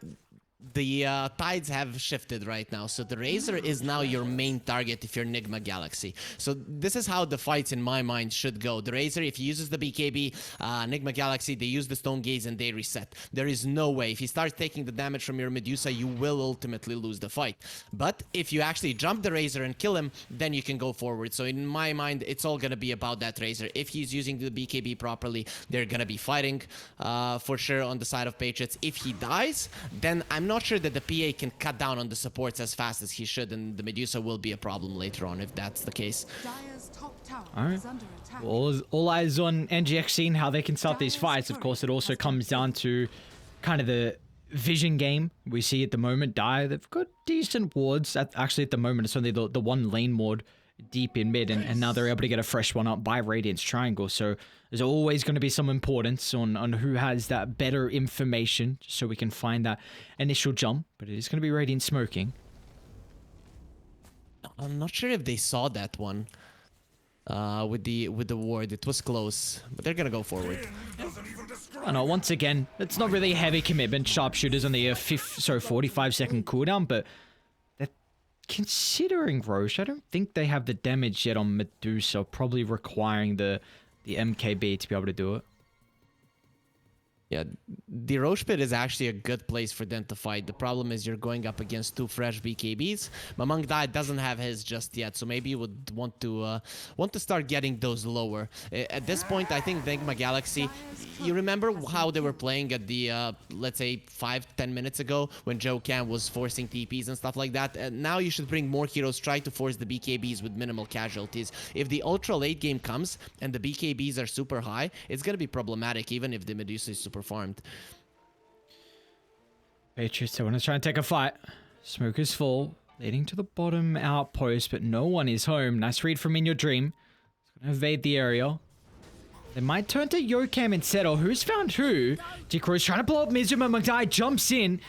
The tides have shifted right now, so the Razor is now your main target if you're Enigma Galaxy. So this is how the fights in my mind should go. The Razor, if he uses the BKB, Enigma Galaxy, they use the Stone Gaze and they reset. There is no way. If he starts taking the damage from your Medusa, you will ultimately lose the fight. But if you actually jump the Razor and kill him, then you can go forward. So in my mind, it's all gonna be about that Razor. If he's using the BKB properly, they're gonna be fighting for sure on the side of Patriots. If he dies, then I'm not sure that the PA can cut down on the supports as fast as he should, and the Medusa will be a problem later on if that's the case. Alright. All eyes on NGX.SEA and how they can start these fights. Of course, it also comes down to kind of the vision game we see at the moment. Dire, they've got decent wards. Actually, at the moment, it's only the one lane ward deep in mid, and now they're able to get a fresh one up by Radiance Triangle. So there's always going to be some importance on who has that better information, so we can find that initial jump. But it is going to be Radiant smoking. I'm not sure if they saw that one with the ward. It was close, but they're gonna go forward. I know, once again, it's not really a heavy commitment. Sharpshooter's only a 45-second cooldown, but considering Roche, I don't think they have the damage yet on Medusa, probably requiring the MKB to be able to do it. Yeah, the Roche Pit is actually a good place for them to fight. The problem is you're going up against two fresh BKBs. Mamang Dai doesn't have his just yet, so maybe you would want to start getting those lower. At this point, I think Enigma Galaxy, you remember how they were playing at the, let's say, 5-10 minutes ago when Joe Cam was forcing TPs and stuff like that? Now you should bring more heroes, try to force the BKBs with minimal casualties. If the ultra late game comes and the BKBs are super high, it's going to be problematic even if the Medusa is super farmed. Patriots, they want to try and take a fight. Smoke is full, leading to the bottom outpost, but no one is home. Nice read from In Your Dream. It's going to evade the area. They might turn to Yokam instead, or who's found who? Jikro's trying to blow up Mizuma. Magdai jumps in.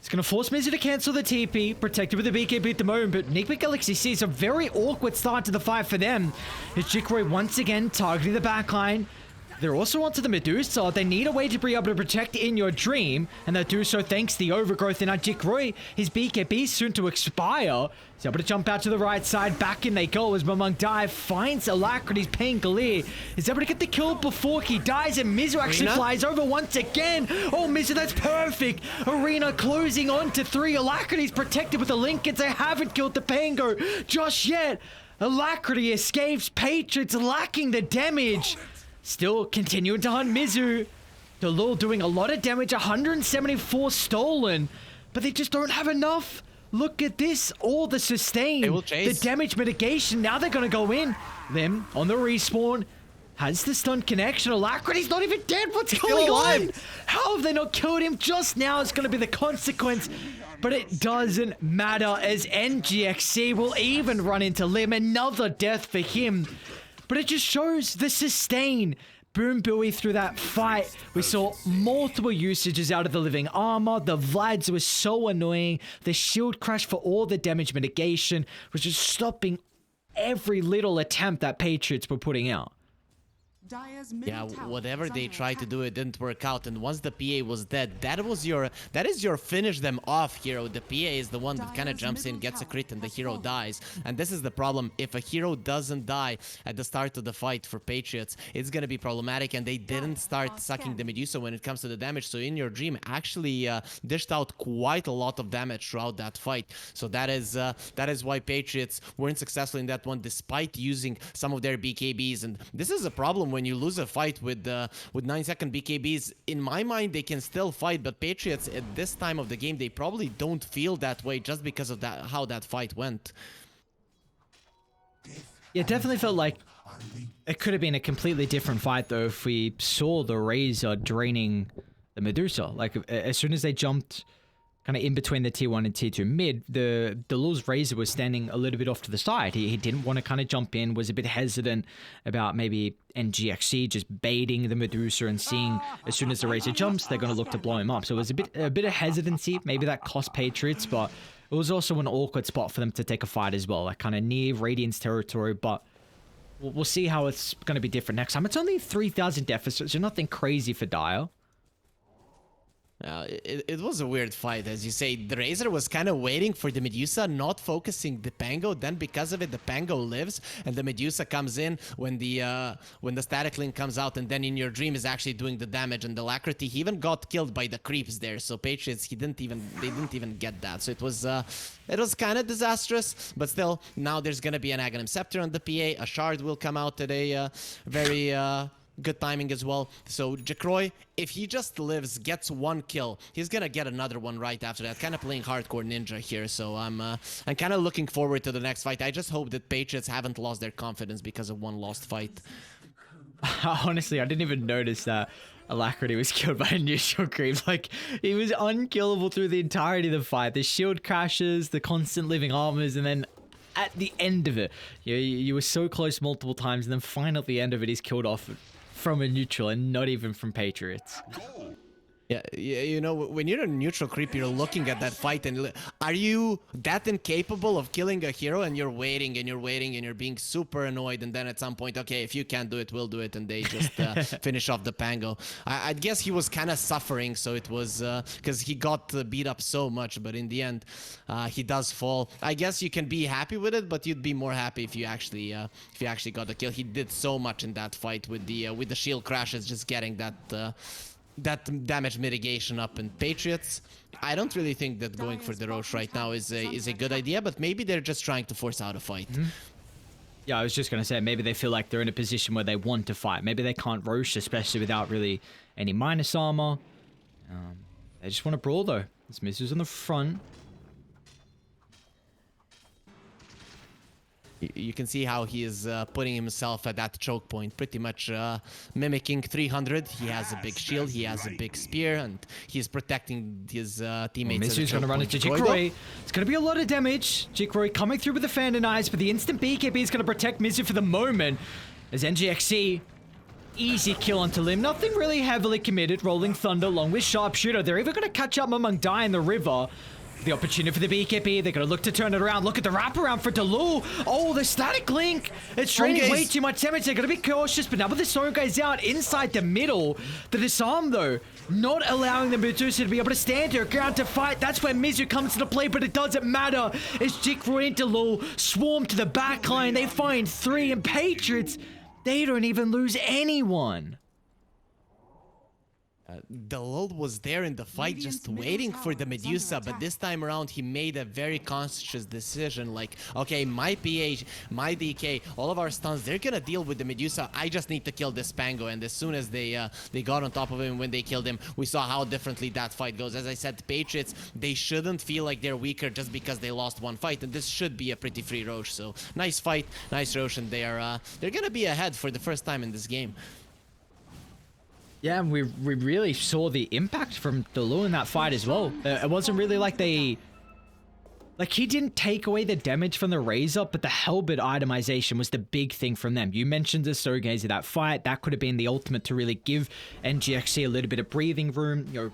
It's going to force Mizu to cancel the TP, protected with the BKB at the moment, but NGX.SEA sees a very awkward start to the fight for them. It's Jikroy once again targeting the backline. They're also onto the Medusa. They need a way to be able to protect In Your Dream, and they do so thanks to the overgrowth in our Jikroy. His BKB is soon to expire. He's able to jump out to the right side. Back in they go as Mamang dive finds Alacrity's Pangolier. He's able to get the kill before he dies, and Mizu actually flies over once again. Oh, Mizu, that's perfect. Arena closing on to 3. Alacrity's protected with the Linkens. They haven't killed the Pango just yet. Alacrity escapes. Patriots lacking the damage. Still continuing to hunt Mizu. Delul doing a lot of damage, 174 stolen, but they just don't have enough. Look at this, all the sustain, they will chase. The damage mitigation. Now they're going to go in. Them on the respawn. Has the stun connection. Alacrity's not even dead. What's going on? How have they not killed him? Just now is going to be the consequence. But it doesn't matter as NGX.SEA will even run into Lim. Another death for him. But it just shows the sustain. Boom Buoy through that fight. We saw multiple usages out of the living armor. The Vlads was so annoying. The shield crash for all the damage mitigation was just stopping every little attempt that Patriots were putting out. Yeah, whatever they tried to do, it didn't work out. And once the PA was dead, that is your finish them off hero. The PA is the one that kind of jumps in, gets a crit, and the hero dies. And this is the problem. If a hero doesn't die at the start of the fight for Patriots, it's gonna be problematic. And they didn't start sucking the Medusa when it comes to the damage. So In Your Dream actually dished out quite a lot of damage throughout that fight. So that is why Patriots weren't successful in that one, despite using some of their BKBs. And this is a problem when you lose a fight with 9-second BKBs. In my mind, they can still fight, but Patriots at this time of the game, they probably don't feel that way just because of that, how that fight went. Yeah, it definitely felt like it could have been a completely different fight though if we saw the Razor draining the Medusa. Like as soon as they jumped kind of in between the T1 and T2 mid, the Delul's Razor was standing a little bit off to the side. He didn't want to kind of jump in, was a bit hesitant about maybe NGX.SEA just baiting the Medusa and seeing as soon as the Razor jumps, they're going to look to blow him up. So it was a bit of hesitancy. Maybe that cost Patriots, but it was also an awkward spot for them to take a fight as well, like kind of near Radiant's territory, but we'll see how it's going to be different next time. It's only 3,000 deficit, so nothing crazy for Dire. It was a weird fight, as you say. The Razor was kind of waiting for the Medusa, not focusing the Pango. Then because of it, the Pango lives, and the Medusa comes in when the static link comes out, and then In Your Dream is actually doing the damage. And the Alacrity, he even got killed by the creeps there. So Patriots, they didn't even get that. So it was kind of disastrous. But still, now there's gonna be an Aghanim Scepter on the PA. A Shard will come out at a very good timing as well. So Jikroy, if he just lives, gets one kill, he's gonna get another one right after that. Kind of playing hardcore ninja here. So I'm kind of looking forward to the next fight. I just hope that Patriots haven't lost their confidence because of one lost fight. Honestly, I didn't even notice that Alacrity was killed by a neutral creep. Like, he was unkillable through the entirety of the fight. The shield crashes, the constant living armors, and then at the end of it, you were so close multiple times, and then finally at the end of it, he's killed off from a neutral and not even from Patriots. Yeah, you know, when you're a neutral creep, you're looking at that fight and are you that incapable of killing a hero, and you're waiting and you're waiting and you're being super annoyed, and then at some point, okay, if you can't do it, we'll do it, and they just finish off the Pango. I guess he was kind of suffering, so it was because he got beat up so much, but in the end, he does fall. I guess you can be happy with it, but you'd be more happy if you actually got the kill. He did so much in that fight with the shield crashes, just getting that damage mitigation up. And Patriots, I don't really think that going for the Roche right now is a good idea, but maybe they're just trying to force out a fight. Yeah, I was just going to say, maybe they feel like they're in a position where they want to fight. Maybe they can't Roche, especially without really any minus armor. They just want to brawl though. This Mizu's on the front. You can see how he is putting himself at that choke point, pretty much mimicking 300. He has a big shield, he has a big spear, and he's protecting his teammates. Mizu's going to run into Jikroy. It's going to be a lot of damage. Jikroy coming through with the Fan and Eyes, but the instant BKB is going to protect Mizu for the moment, as NGX.SEA Easy kill onto Lim. Nothing really heavily committed. Rolling Thunder along with Sharpshooter. They're even going to catch up among Die in the river. The opportunity for the BKB. They're going to look to turn it around. Look at the wraparound for Delul. Oh, the static link. It's draining way too much damage. They're going to be cautious, but now with the Song guys out inside the middle, the disarm though, not allowing the Medusa to be able to stand her ground to fight. That's where Mizu comes into play, but it doesn't matter. As Jikroy and Delul swarm to the backline, they find 3, and Patriots, they don't even lose anyone. Delul was there in the fight just waiting for the Medusa, but this time around he made a very conscious decision like, okay, my PH, my DK, all of our stuns, they're gonna deal with the Medusa. I just need to kill this Pango, and as soon as they got on top of him, when they killed him, we saw how differently that fight goes. As I said, the Patriots, they shouldn't feel like they're weaker just because they lost one fight, and this should be a pretty free Roche. So nice fight, nice Roche, and they're gonna be ahead for the first time in this game. Yeah, and we really saw the impact from Delul in that fight as well. It wasn't really like he didn't take away the damage from the Razor, but the Hellbit itemization was the big thing from them. You mentioned the Stargazer of that fight. That could have been the ultimate to really give NGX.SEA a little bit of breathing room, you know,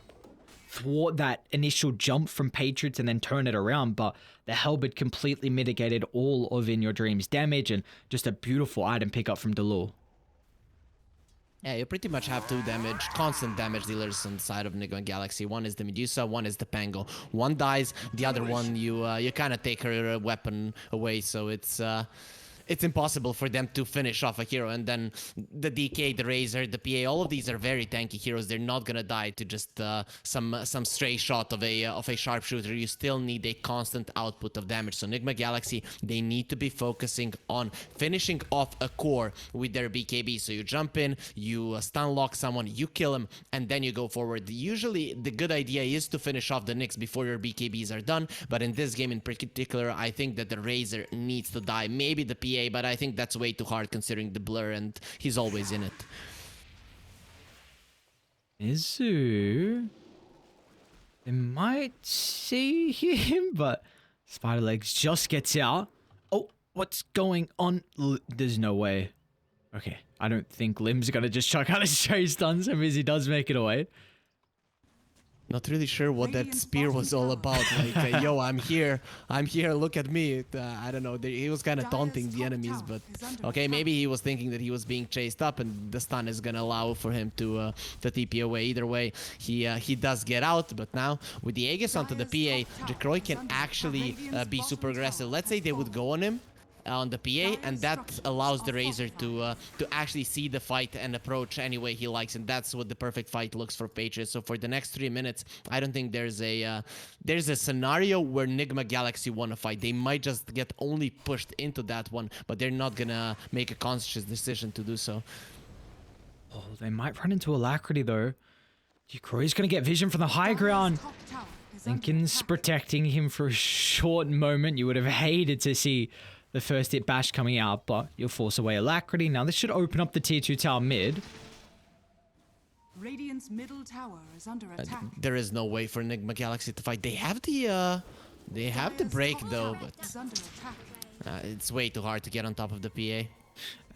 thwart that initial jump from Patriots and then turn it around. But the Hellbit completely mitigated all of In Your Dreams damage, and just a beautiful item pickup from Delul. Yeah, you pretty much have 2 constant damage dealers on the side of Enigma Galaxy. One is the Medusa, one is the Pango. One dies, the other one you kind of take her weapon away, so it's impossible for them to finish off a hero. And then the DK, the Razor, the PA, all of these are very tanky heroes. They're not gonna die to just some stray shot of a sharpshooter. You still need a constant output of damage. So Enigma Galaxy, they need to be focusing on finishing off a core with their BKB. So you jump in, you stun lock someone, you kill him, and then you go forward. Usually the good idea is to finish off the Nyx before your BKBs are done, but in this game in particular, I think that the Razor needs to die. Maybe the PA, but I think that's way too hard considering the blur, and he's always in it. Mizu, they might see him, but Spiderlegs just gets out. Oh, what's going on? There's no way. Okay, I don't think Lim's gonna just chuck out his chase stuns, and Mizu does make it away. Not really sure what that spear was all about. Like, yo, I'm here, look at me. I don't know, he was kind of taunting the enemies, but okay, maybe he was thinking that he was being chased up and the stun is gonna allow for him to TP away. Either way, he does get out, but now with the Aegis onto the PA, Jikroy can actually be super aggressive. Let's say they would go on him, on the PA, and that allows the Razor to actually see the fight and approach any way he likes, and that's what the perfect fight looks for Patriots. So for the next 3 minutes, I don't think there's a scenario where Enigma Galaxy want to fight. They might just get only pushed into that one, but they're not gonna make a conscious decision to do so. Oh, they might run into Alacrity though. Jikroy's gonna get vision from the high ground. Lincoln's protecting him for a short moment. You would have hated to see the first hit bash coming out, but you'll force away Alacrity. Now this should open up the tier 2 tower mid. Radiant's middle tower is under attack. There is no way for Enigma Galaxy to fight. They have the break though, but it's way too hard to get on top of the PA.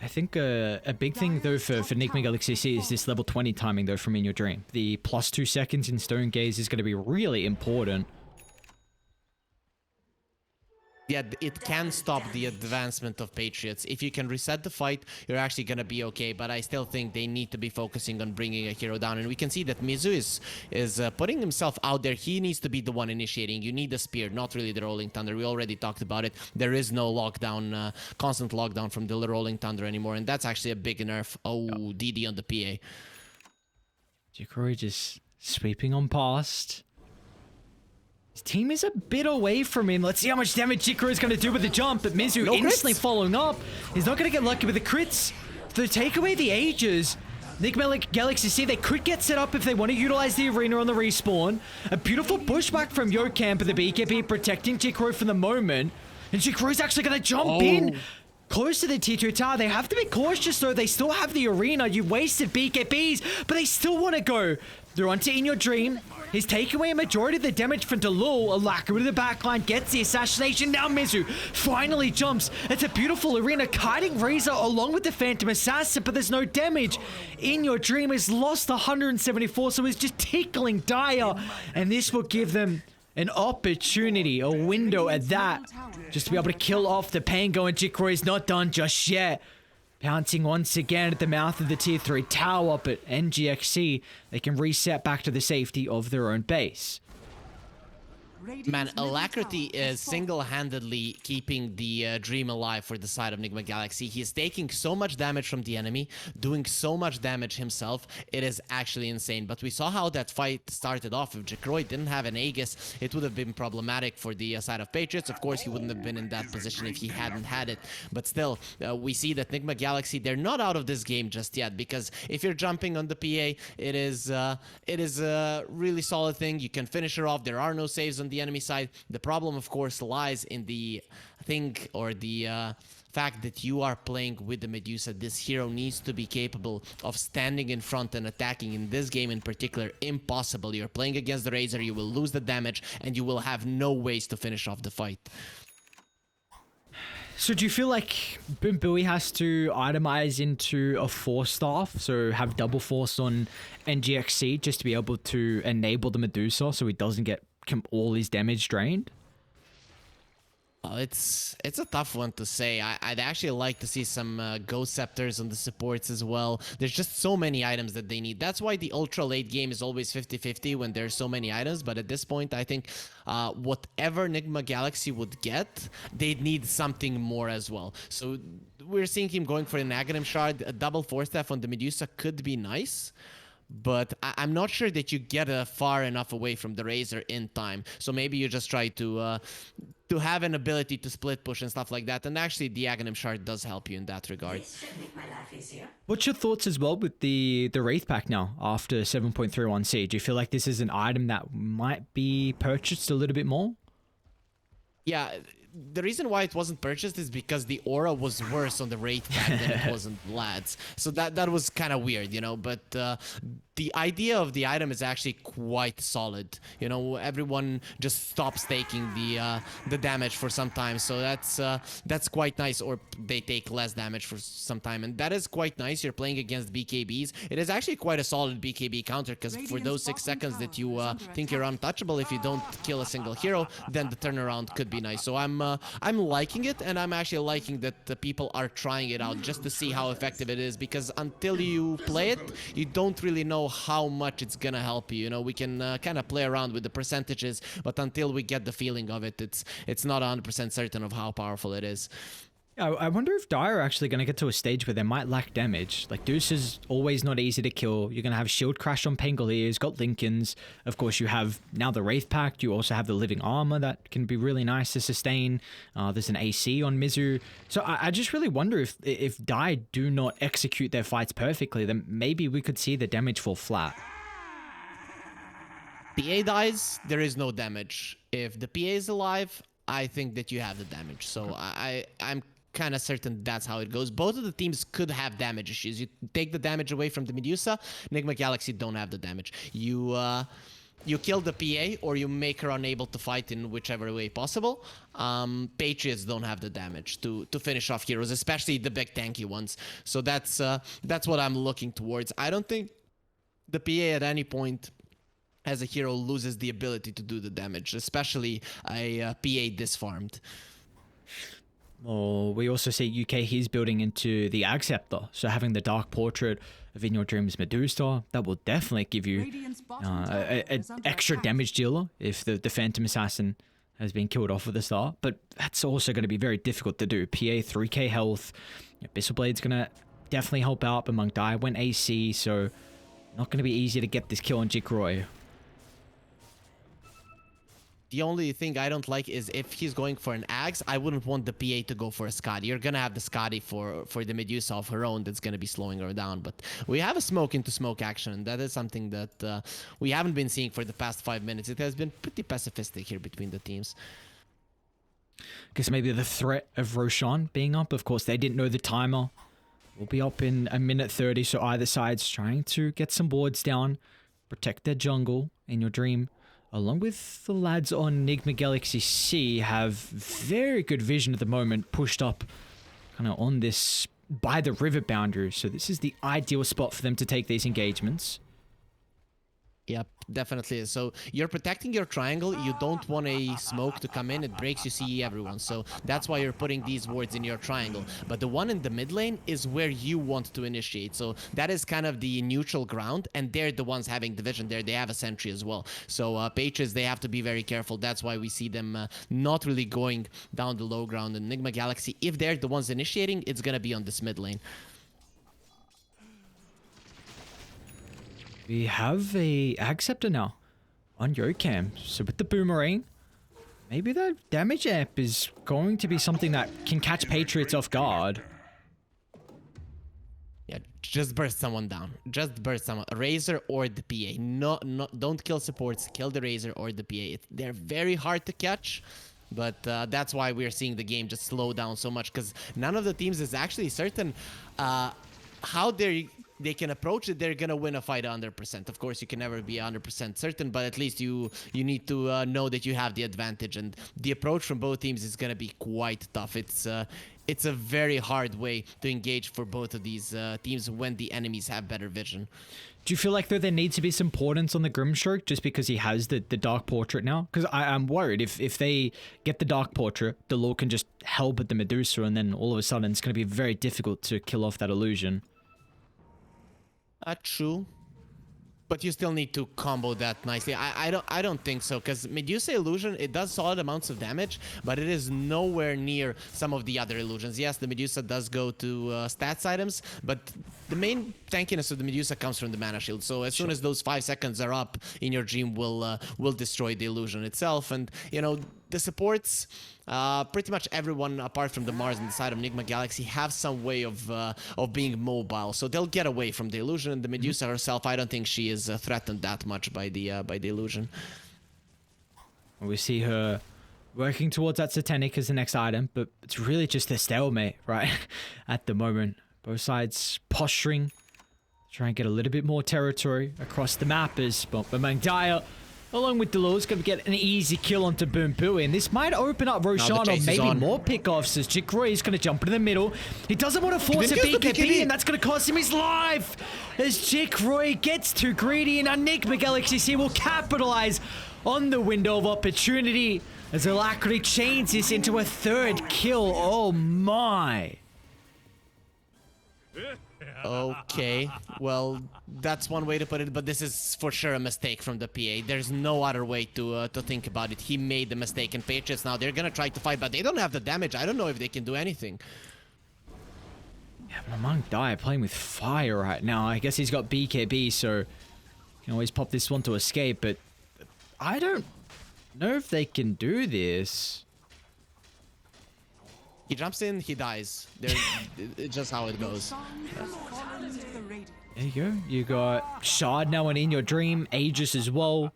I think a big thing though for Enigma Galaxy is this level 20 timing though from In Your Dream. The +2 seconds in Stone Gaze is going to be really important. Yeah, it can stop the advancement of Patriots. If you can reset the fight, you're actually going to be okay, but I still think they need to be focusing on bringing a hero down, and we can see that Mizu is putting himself out there. He needs to be the one initiating. You need the spear, not really the Rolling Thunder. We already talked about it. There is no lockdown, constant lockdown from the Rolling Thunder anymore, and that's actually a big nerf. Oh, DD on the PA. Jikroy just sweeping on past. His team is a bit away from him. Let's see how much damage Jikroy is going to do with the jump. But Mizu instantly following up. He's not going to get lucky with the crits. To take away the Ages, Enigma Galaxy, they could get set up if they want to utilize the arena on the respawn. A beautiful pushback from Yokamp of the BKB, protecting Jikroy for the moment. And Jikroy's actually going to jump in close to the tier 2 tower. They have to be cautious though. They still have the arena. You wasted BKBs, but they still want to go They're onto In Your Dream. He's taking away a majority of the damage from Delul. Alaka with the backline gets the assassination. Now Mizu finally jumps. It's a beautiful arena. Kiting Razor along with the Phantom Assassin, but there's no damage. In Your Dream has lost 174, so he's just tickling Dire. And this will give them an opportunity, a window at that, just to be able to kill off the Pango, and Jikroy is not done just yet. Pouncing once again at the mouth of the tier 3 tower, but NGX.SEA, they can reset back to the safety of their own base. Man, Alacrity is single-handedly keeping the Dream alive for the side of Nigma Galaxy. He is taking so much damage from the enemy, doing so much damage himself. It is actually insane. But we saw how that fight started off. If Jikroy didn't have an Aegis, it would have been problematic for the side of Patriots. Of course, he wouldn't have been in that position if he hadn't had it. But still, we see that Nigma Galaxy, they're not out of this game just yet. Because if you're jumping on the PA, it is a really solid thing. You can finish her off. There are no saves on the enemy side. The problem, of course, lies in the thing or the fact that you are playing with the Medusa. This hero needs to be capable of standing in front and attacking. In this game in particular, impossible. You're playing against the Razor, you will lose the damage, and you will have no ways to finish off the fight. So do you feel like Bimbui has to itemize into a 4-staff, so have double force on NGX.SEA just to be able to enable the Medusa so he doesn't get all his damage drained? It's a tough one to say. I'd actually like to see some Ghost Scepters on the supports as well. There's just so many items that they need. That's why the ultra late game is always 50-50 when there's so many items. But at this point, I think whatever Nigma Galaxy would get, they'd need something more as well. So we're seeing him going for an Aghanim Shard. A double 4-staff on the Medusa could be nice. But I'm not sure that you get far enough away from the Razor in time. So maybe you just try to have an ability to split push and stuff like that. And actually, the Aghanim Shard does help you in that regard. What's your thoughts as well with the Wraith pack now after 7.31C? Do you feel like this is an item that might be purchased a little bit more? Yeah. The reason why it wasn't purchased is because the aura was worse on the Wraith pack than it was on Lads. So that was kind of weird, you know. But the idea of the item is actually quite solid. You know, everyone just stops taking the damage for some time. So that's quite nice. Or they take less damage for some time, and that is quite nice. You're playing against BKBs. It is actually quite a solid BKB counter because for those 6 seconds that you think you're untouchable, if you don't kill a single hero, then the turnaround could be nice. So I'm liking it, and I'm actually liking that the people are trying it out just to see how effective it is, because until you play it, you don't really know how much it's gonna help you. You know, we can kind of play around with the percentages, but until we get the feeling of it, it's not 100% certain of how powerful it is. I wonder if Dire are actually going to get to a stage where they might lack damage. Like, Deuce is always not easy to kill. You're going to have Shield Crash on Pangolier. He's got Lincolns. Of course, you have now the Wraith Pact. You also have the Living Armor that can be really nice to sustain. There's an AC on Mizu. So I just really wonder if Dire do not execute their fights perfectly, then maybe we could see the damage fall flat. PA dies, there is no damage. If the PA is alive, I think that you have the damage. So I'm kind of certain that's how it goes. Both of the teams could have damage issues. You take the damage away from the Medusa, Nigma Galaxy don't have the damage. You kill the PA or you make her unable to fight in whichever way possible. Patriots don't have the damage to finish off heroes, especially the big tanky ones. So that's what I'm looking towards. I don't think the PA at any point as a hero loses the ability to do the damage, especially a PA disfarmed. Or we also see UK he's building into the Ag Scepter, so having the Dark Portrait of In Your Dreams Medusa, that will definitely give you an extra damage dealer if the Phantom Assassin has been killed off at the start. But that's also going to be very difficult to do. PA 3k health, Abyssal Blade's going to definitely help out, but Monk Dai went AC, so not going to be easy to get this kill on Jikroy. The only thing I don't like is if he's going for an Axe, I wouldn't want the PA to go for a Scotty. You're going to have the Scotty for the Medusa of her own that's going to be slowing her down. But we have a smoke into smoke action. That is something that we haven't been seeing for the past 5 minutes. It has been pretty pacifistic here between the teams. Guess maybe the threat of Roshan being up. Of course, they didn't know the timer will be up in a minute 30, so either side's trying to get some boards down. protect their jungle in your dream, along with the lads on Enigma.SEA have very good vision at the moment, pushed up kind of on this by the river boundary. So this is the ideal spot for them to take these engagements. Yep, definitely. So you're protecting your triangle. You don't want a smoke to come in. It breaks you see everyone. So that's why you're putting these wards in your triangle. But the one in the mid lane is where you want to initiate. So that is kind of the neutral ground. And they're the ones having the vision there. They have a sentry as well. So Patriots, they have to be very careful. That's why we see them not really going down the low ground. And Enigma Galaxy, if they're the ones initiating, it's going to be on this mid lane. We have a Acceptor now on Yocam. So with the boomerang, maybe the damage amp is going to be something that can catch Patriots off guard. Yeah, just burst someone down. Just burst someone. Razor or the PA. No, don't kill supports. Kill the Razor or the PA. They're very hard to catch. But that's why we're seeing the game just slow down so much. Because none of the teams is actually certain how they can approach it. They're gonna win a fight 100%. Of course, you can never be 100% certain, but at least you need to know that you have the advantage. And the approach from both teams is gonna be quite tough. It's a very hard way to engage for both of these teams when the enemies have better vision. Do you feel like there needs to be some portents on the Grimstroke just because he has the Dark Portrait now? Because I'm worried if they get the Dark Portrait, the Law can just help at the Medusa, and then all of a sudden it's going to be very difficult to kill off that illusion. True. But you still need to combo that nicely. I don't think so, because Medusa Illusion, it does solid amounts of damage, but it is nowhere near some of the other illusions. Yes, the Medusa does go to stats items, but the main tankiness of the Medusa comes from the mana shield. So as soon as those 5 seconds are up in your dream, will destroy the illusion itself. And you know, the supports, pretty much everyone apart from the Mars on the side of Enigma Galaxy have some way of being mobile, so they'll get away from the illusion. And the Medusa herself, I don't think she is threatened that much by the illusion. We see her working towards that Satanic as the next item, but it's really just a stalemate, right? At the moment, both sides posturing, try and get a little bit more territory across the map as Mangdaya, along with Delors, going to get an easy kill onto Boom Booey. And this might open up Roshan or maybe more pickoffs as Jikroy is going to jump into the middle. He doesn't want to force a BKB, and that's going to cost him his life as Jikroy gets too greedy, and Enigma Galaxy will capitalize on the window of opportunity as Alacrity chains this into a third kill. Oh my. Okay, well, that's one way to put it, but this is for sure a mistake from the PA. There's no other way to think about it. He made the mistake, and Patriots now, they're gonna try to fight, but they don't have the damage. I don't know if they can do anything. Yeah, but Monk Dai playing with fire right now. I guess he's got BKB, so you can always pop this one to escape, but I don't know if they can do this. He jumps in, he dies. It's just how it goes. There you go. You got Shard now and in your dream. Aegis as well.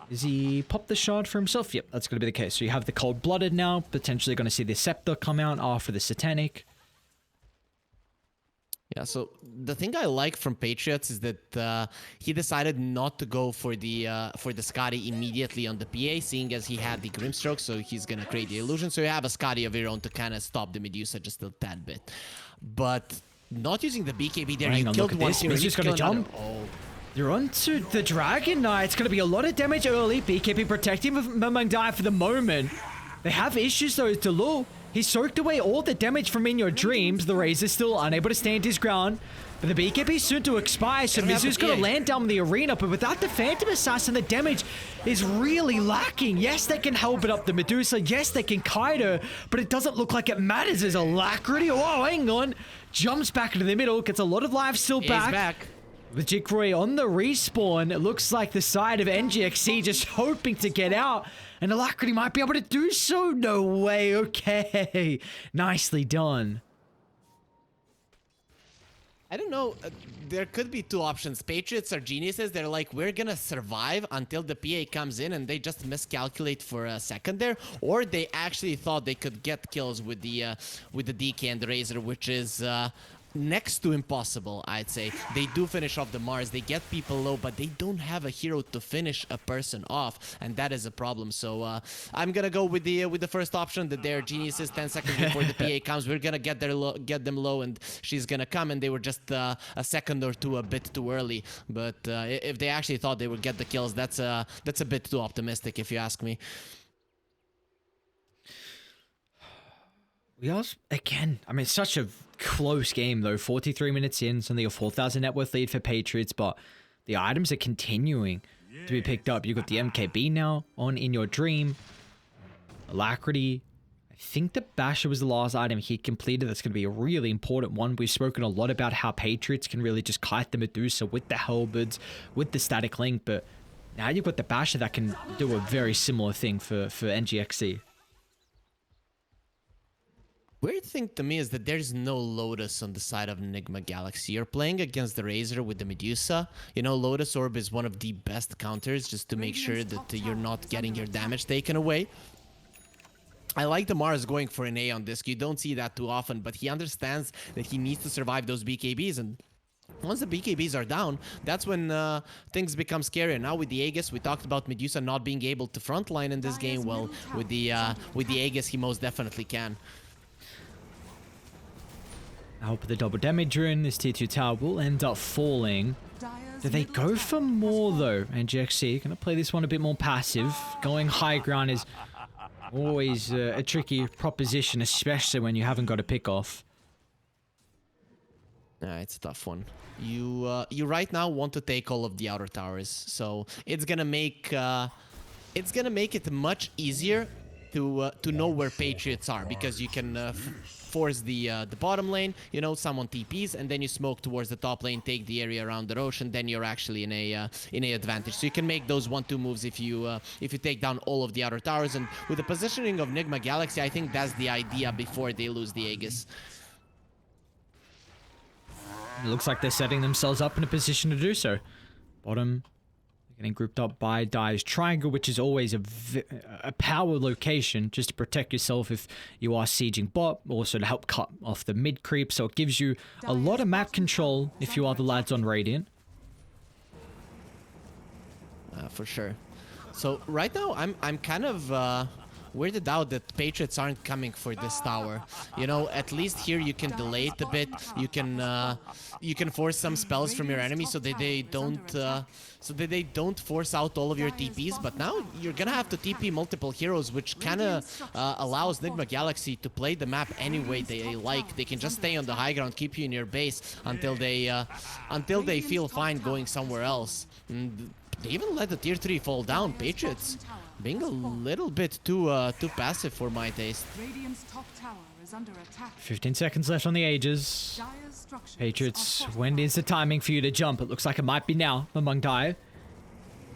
Does he pop the Shard for himself? Yep, that's going to be the case. So you have the Cold-Blooded now. Potentially going to see the Scepter come out after the Satanic. Yeah, so the thing I like from Patriots is that he decided not to go for the Scotty immediately on the PA, seeing as he had the Grimstroke, so he's gonna create the illusion. So you have a Scotty of your own to kind of stop the Medusa just a tad bit. But not using the BKB there, you killed one here. He's just gonna jump. Oh. You're onto the Dragon Knight. It's gonna be a lot of damage early. BKB protecting Mangdai for the moment. They have issues though, Delu. He soaked away all the damage from in your dreams. The Razor's still unable to stand his ground. But the BKB is soon to expire, so Mizu's going to land down in the arena. But without the Phantom Assassin, the damage is really lacking. Yes, they can help it up the Medusa. Yes, they can kite her. But it doesn't look like it matters as Alacrity. Oh, hang on. Jumps back into the middle. Gets a lot of life still back. He's back. With Jikroy on the respawn, it looks like the side of NGX.SEA just hoping to get out. And Alacrity might be able to do so. No way. Okay. Nicely done. I don't know. There could be two options. Patriots are geniuses. They're like, we're gonna survive until the PA comes in, and they just miscalculate for a second there. Or they actually thought they could get kills with the DK and the Razor, which is next to impossible, I'd say. They do finish off the Mars, they get people low, but they don't have a hero to finish a person off, and that is a problem. So I'm gonna go with the first option, that they're geniuses. 10 seconds before the PA comes, we're gonna get them low, and she's gonna come, and they were just a second or two a bit too early. But if they actually thought they would get the kills, that's a bit too optimistic, if you ask me. We also, again, I mean, such a close game, though. 43 minutes in, it's only a 4,000 net worth lead for Patriots, but the items are continuing to be picked up. You've got the MKB now on In Your Dream. Alacrity. I think the Basher was the last item he completed. That's going to be a really important one. We've spoken a lot about how Patriots can really just kite the Medusa with the Halberds, with the Static Link, but now you've got the Basher that can do a very similar thing for NGX.SEA. Weird thing to me is that there's no Lotus on the side of Enigma Galaxy. You're playing against the Razor with the Medusa. You know, Lotus Orb is one of the best counters just to make sure that you're not getting your damage taken away. I like the Mars going for an A on this. You don't see that too often, but he understands that he needs to survive those BKBs, and once the BKBs are down, that's when things become scarier. Now with the Aegis, we talked about Medusa not being able to frontline in this game. Well, with the Aegis, he most definitely can. I hope the double damage rune, this tier 2 tower will end up falling. Do they go for more though? NGX.SEA gonna play this one a bit more passive. Going high ground is always a tricky proposition, especially when you haven't got a pick off. Yeah, it's a tough one. You right now want to take all of the outer towers, so it's gonna make it much easier to know where Patriots are, because you can force the bottom lane, you know, someone TPs, and then you smoke towards the top lane, take the area around the Rosh, and then you're actually in a advantage. So you can make those 1-2 moves if you take down all of the outer towers. And with the positioning of Enigma Galaxy, I think that's the idea before they lose the Aegis. It looks like they're setting themselves up in a position to do so. Bottom, getting grouped up by Dive's Triangle, which is always a power location just to protect yourself if you are sieging bot, also to help cut off the mid creep. So it gives you a lot of map control if you are the lads on Radiant. For sure. So right now, I'm kind of weirded out that Patriots aren't coming for this tower. You know, at least here you can delay it a bit. You can force some spells from your enemy so that they don't force out all of your TPs. But now you're gonna have to TP multiple heroes, which kind of allows Enigma Galaxy to play the map any way they like. They can just stay on the high ground, keep you in your base until they feel fine going somewhere else. And they even let the tier 3 fall down. Patriots being a little bit too passive for my taste. 15 seconds left on the Aegis. Patriots, when is the timing for you to jump? It looks like it might be now among Dire.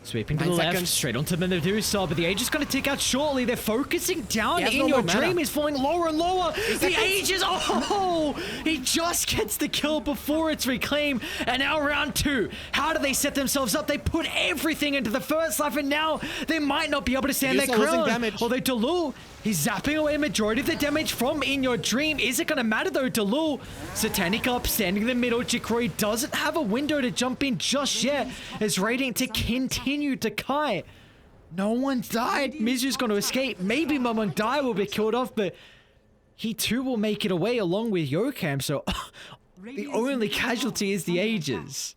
Sweeping to the left, straight onto the Medusa, but the Aegis going to tick out shortly. They're focusing down. In Your Dream is falling lower and lower. The Aegis, oh, he just gets the kill before it's reclaimed. And now round 2. How do they set themselves up? They put everything into the first life, and now they might not be able to stand their ground. Although Delul, he's zapping away a majority of the damage from In Your Dream. Is it going to matter though? Delul, Satanic up, standing in the middle. Jikori doesn't have a window to jump in just yet. As Radiant to continue to kite. No one died. Mizu's going to escape. Maybe Mamang Dai will be killed off, but he too will make it away along with Yokam. So the only casualty is the Aegis.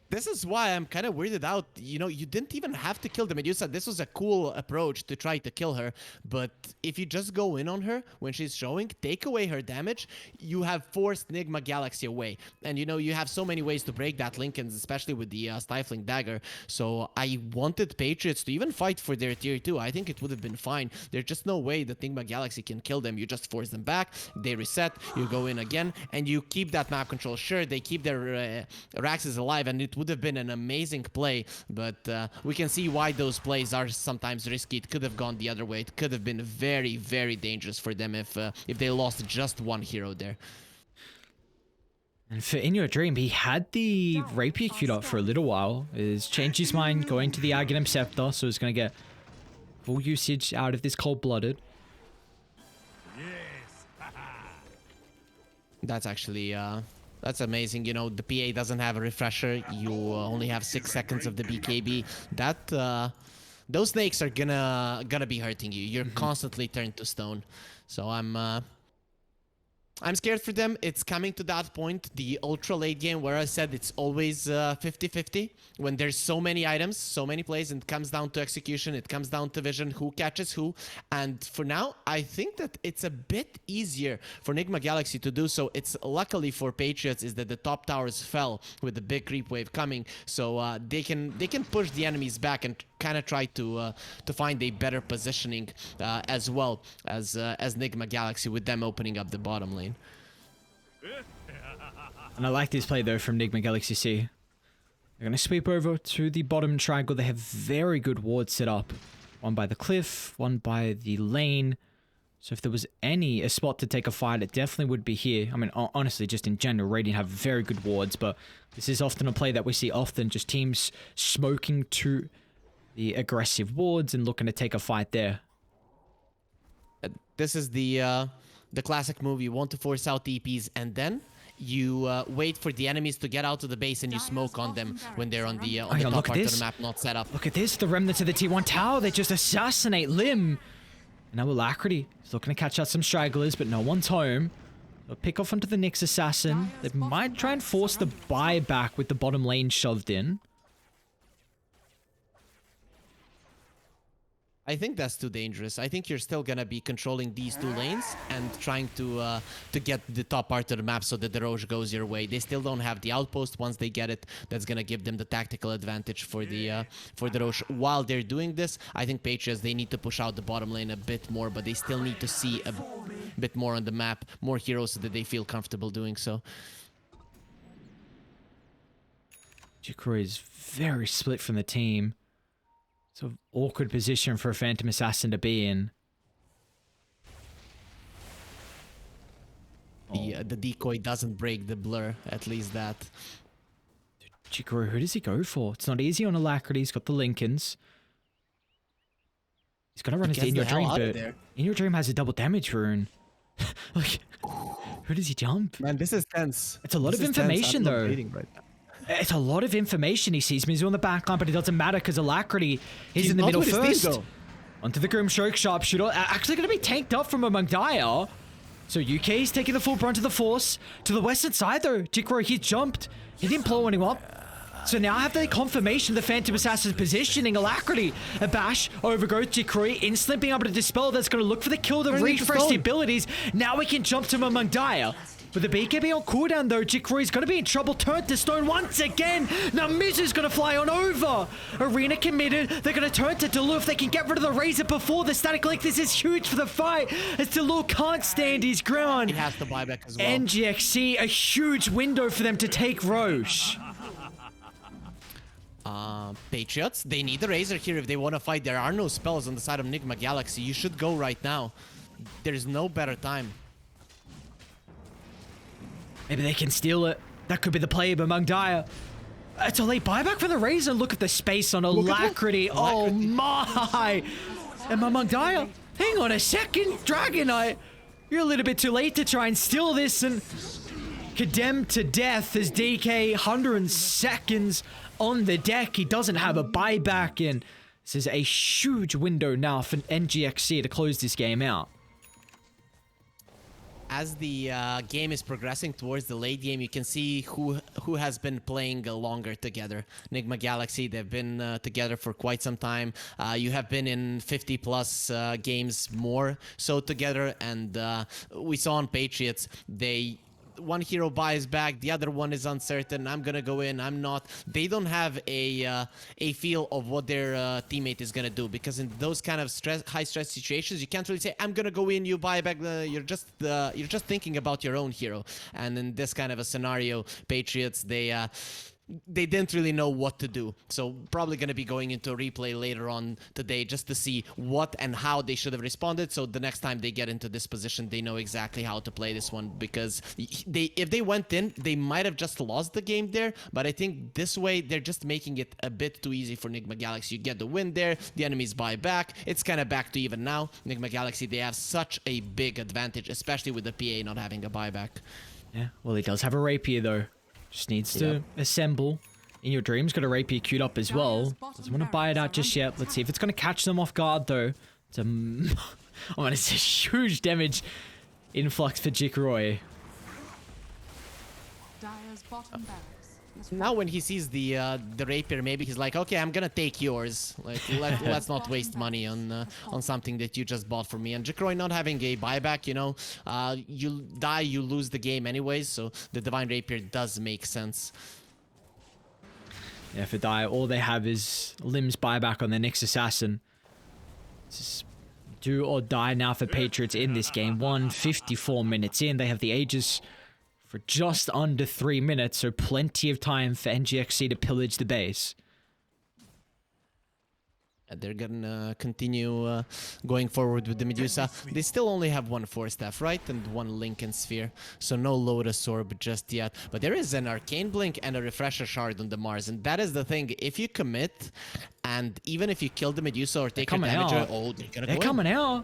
This is why I'm kind of weirded out. You know, you didn't even have to kill the Medusa. This was a cool approach to try to kill her. But if you just go in on her when she's showing, take away her damage, you have forced Enigma Galaxy away. And, you know, you have so many ways to break that link, and especially with the Stifling Dagger. So I wanted Patriots to even fight for their tier 2. I think it would have been fine. There's just no way that Enigma Galaxy can kill them. You just force them back, they reset, you go in again, and you keep that map control. Sure, they keep their Raxes alive, and it would have been an amazing play, but we can see why those plays are sometimes risky. It could have gone the other way. It could have been very, very dangerous for them if they lost just one hero there. And for In Your Dream, he had the Rapier queued up for a little while. He's changed his mind, going to the Aghanim Scepter, so he's going to get full usage out of this Cold-Blooded. That's actually that's amazing. You know, the PA doesn't have a refresher. You only have 6 seconds of the BKB. That those snakes are gonna be hurting you. You're constantly turned to stone. So I'm scared for them. It's coming to that point, the ultra late game, where I said it's always 50-50. When there's so many items, so many plays, and it comes down to execution, it comes down to vision, who catches who. And for now, I think that it's a bit easier for Nigma Galaxy to do so. It's luckily for Patriots is that the top towers fell with the big creep wave coming, so they can push the enemies back and kind of try to find a better positioning as well as Nigma Galaxy, with them opening up the bottom lane. And I like this play though from Nigma Galaxy. They're going to sweep over to the bottom triangle. They have very good wards set up. One by the cliff, one by the lane. So if there was a spot to take a fight, it definitely would be here. I mean, honestly, just in general, Radiant have very good wards, but this is often a play that we see often, just teams smoking to the aggressive wards and looking to take a fight there. This is the classic move. You want to force out TPs, and then you wait for the enemies to get out of the base, and you smoke on them when they're on the top part of the map, not set up. Look at this, the remnants of the T1 tower. They just assassinate Lim. And now Alacrity is looking to catch out some stragglers, but no one's home. They'll pick off onto the Nyx assassin. They might try and force the buyback with the bottom lane shoved in. I think that's too dangerous. I think you're still gonna be controlling these two lanes and trying to get the top part of the map so that the Roche goes your way. They still don't have the outpost. Once they get it, that's gonna give them the tactical advantage for the Roche. While they're doing this, I think Patriots, they need to push out the bottom lane a bit more, but they still need to see a bit more on the map, more heroes, so that they feel comfortable doing so. Jukuri is very split from the team. Sort of awkward position for a Phantom Assassin to be in. The decoy doesn't break the blur, at least that. Jukuri, who does he go for? It's not easy on Alacrity. He's got the Lincolns. He's got to run his In Your Dream, but In Your Dream has a double damage rune. Like, who does he jump? Man, this is tense. It's a lot of information, though. It's a lot of information. He sees Mizu on the backline, but it doesn't matter because Alacrity is in the middle first. Onto the Grimstroke Sharpshooter. Actually going to be tanked up from among Dire. So UK is taking the full brunt of the force. To the western side, though, Jikro, he jumped. He didn't blow anyone up. So now I have the confirmation of the Phantom Assassin's positioning. Alacrity, a bash, overgrowth, Jikri, instant being able to dispel. That's going to look for the kill, the refresh the abilities. Now we can jump to among Dire. With the BKB on cooldown though, Jikri's going to be in trouble. Turned to stone once again. Now Mizu's going to fly on over. Arena committed. They're going to turn to Delu if they can get rid of the Razor before the static link. This is huge for the fight as Delu can't stand his ground. He has to buy back as well. NGX.SEA, a huge window for them to take Roche. Patriots, they need the Razor here if they want to fight. There are no spells on the side of Nigma Galaxy. You should go right now. There's no better time. Maybe they can steal it. That could be the play among Dire. It's a late buyback for the Razor. Look at the space on Alacrity. Oh my! And among Dire, hang on a second. Dragon Knight, you're a little bit too late to try and steal this and condemned to death as DK 100 seconds on the deck. He doesn't have a buyback, and this is a huge window now for NGX.SEA to close this game out. As the game is progressing towards the late game, you can see who has been playing longer together. Nigma Galaxy, they've been together for quite some time. You have been in 50 plus games more so together, and we saw on Patriots, one hero buys back, the other one is uncertain. I'm gonna go in, I'm not. They don't have a feel of what their teammate is gonna do, because in those kind of high stress situations, you can't really say, I'm gonna go in, you buy back. You're just thinking about your own hero. And in this kind of a scenario, Patriots, they didn't really know what to do. So probably going to be going into a replay later on today just to see what and how they should have responded. So the next time they get into this position, they know exactly how to play this one, because if they went in, they might have just lost the game there. But I think this way, they're just making it a bit too easy for Nigma Galaxy. You get the win there, the enemies buy back. It's kind of back to even now. Nigma Galaxy, they have such a big advantage, especially with the PA not having a buyback. Yeah, well, he does have a rapier, though. Just needs to assemble. In Your Dream's got a rapier queued up as well. Doesn't want to buy it out just yet. Let's see if it's going to catch them off guard, though. It's a... oh, man, it's a huge damage influx for Jikroy. Dire's bottom barracks has Now when he sees the rapier, maybe he's like, okay, I'm gonna take yours. Like, let's not waste money on something that you just bought for me. And Jikroy not having a buyback, you know, you die, you lose the game anyways. So the Divine Rapier does make sense. Yeah, for Dire, all they have is Lim's buyback on their next assassin. This is do or die now for Patriots in this game. 154 minutes in. They have the Aegis for just under 3 minutes, so plenty of time for NGX.SEA to pillage the base. They're gonna continue going forward with the Medusa. They still only have one Force Staff, right? And one Lincoln Sphere. So no Lotus Orb just yet. But there is an Arcane Blink and a Refresher Shard on the Mars. And that is the thing. If you commit, and even if you kill the Medusa or take a damage, They're coming out.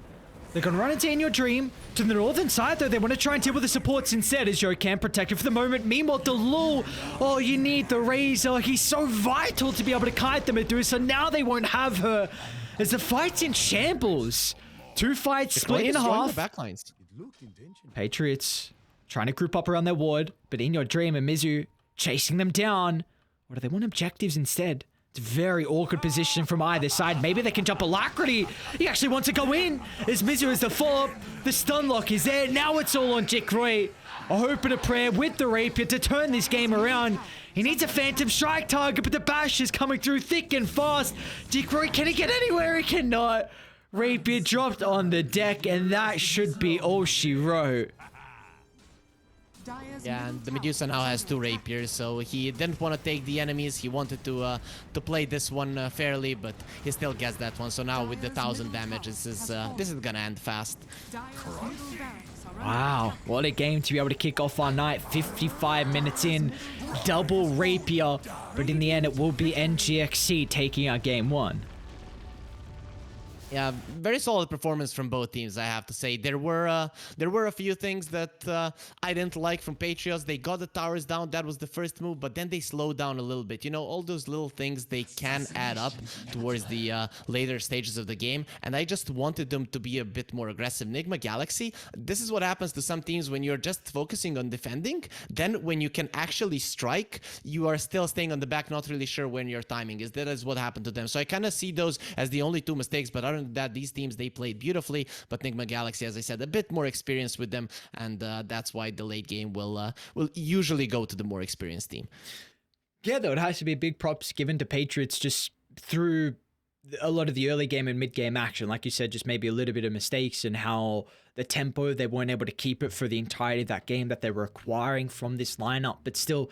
They're going to run into In Your Dream. To the northern side, though, they want to try and deal with the supports instead as Yo can protect it for the moment. Meanwhile, Delul, oh, you need the Razor. He's so vital to be able to kite the Medusa. Now they won't have her as the fight's in shambles. Two fights split in half. Backlines. Patriots trying to group up around their ward, but In Your Dream and Mizu chasing them down. Or do they want objectives instead? It's a very awkward position from either side. Maybe they can jump Alacrity. He actually wants to go in. As Mizu is the follow-up. The stun lock is there. Now it's all on Jikroy. A hope and a prayer with the Rapier to turn this game around. He needs a Phantom Strike target, but the bash is coming through thick and fast. Jikroy, can he get anywhere? He cannot. Rapier dropped on the deck, and that should be all she wrote. Yeah, and the Medusa now has two Rapiers, so he didn't want to take the enemies. He wanted to play this one fairly, but he still gets that one. So now with the 1,000 damage, this is gonna end fast. Wow, what a game to be able to kick off our night. 55 minutes in, double Rapier, but in the end it will be NGX.SEA taking our game one. Yeah, very solid performance from both teams, I have to say. There were a few things that I didn't like from Patriots. They got the towers down, that was the first move, but then they slowed down a little bit. You know, all those little things, they can add up towards the later stages of the game, and I just wanted them to be a bit more aggressive. Nigma Galaxy, this is what happens to some teams when you're just focusing on defending. Then when you can actually strike, you are still staying on the back, not really sure when your timing is. That is what happened to them. So I kind of see those as the only two mistakes, but other than that, these teams, they played beautifully. But Nigma Galaxy, as I said, a bit more experience with them, and that's why the late game will usually go to the more experienced team. Yeah, though, it has to be big props given to Patriots just through a lot of the early game and mid game action. Like you said, just maybe a little bit of mistakes and how the tempo, they weren't able to keep it for the entirety of that game that they were acquiring from this lineup, but still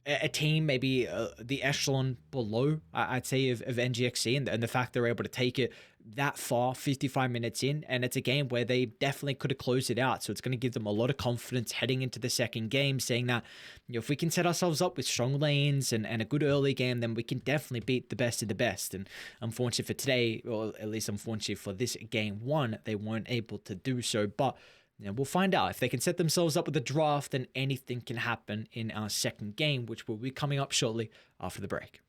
a team maybe the echelon below, I'd say, of NGX.SEA, and the fact they're able to take it that far, 55 minutes in, and it's a game where they definitely could have closed it out. So it's going to give them a lot of confidence heading into the second game, saying that, you know, if we can set ourselves up with strong lanes and a good early game, then we can definitely beat the best of the best. And unfortunately for today, or at least unfortunately for this game one, they weren't able to do so. But you know, we'll find out. If they can set themselves up with a draft, then anything can happen in our second game, which will be coming up shortly after the break.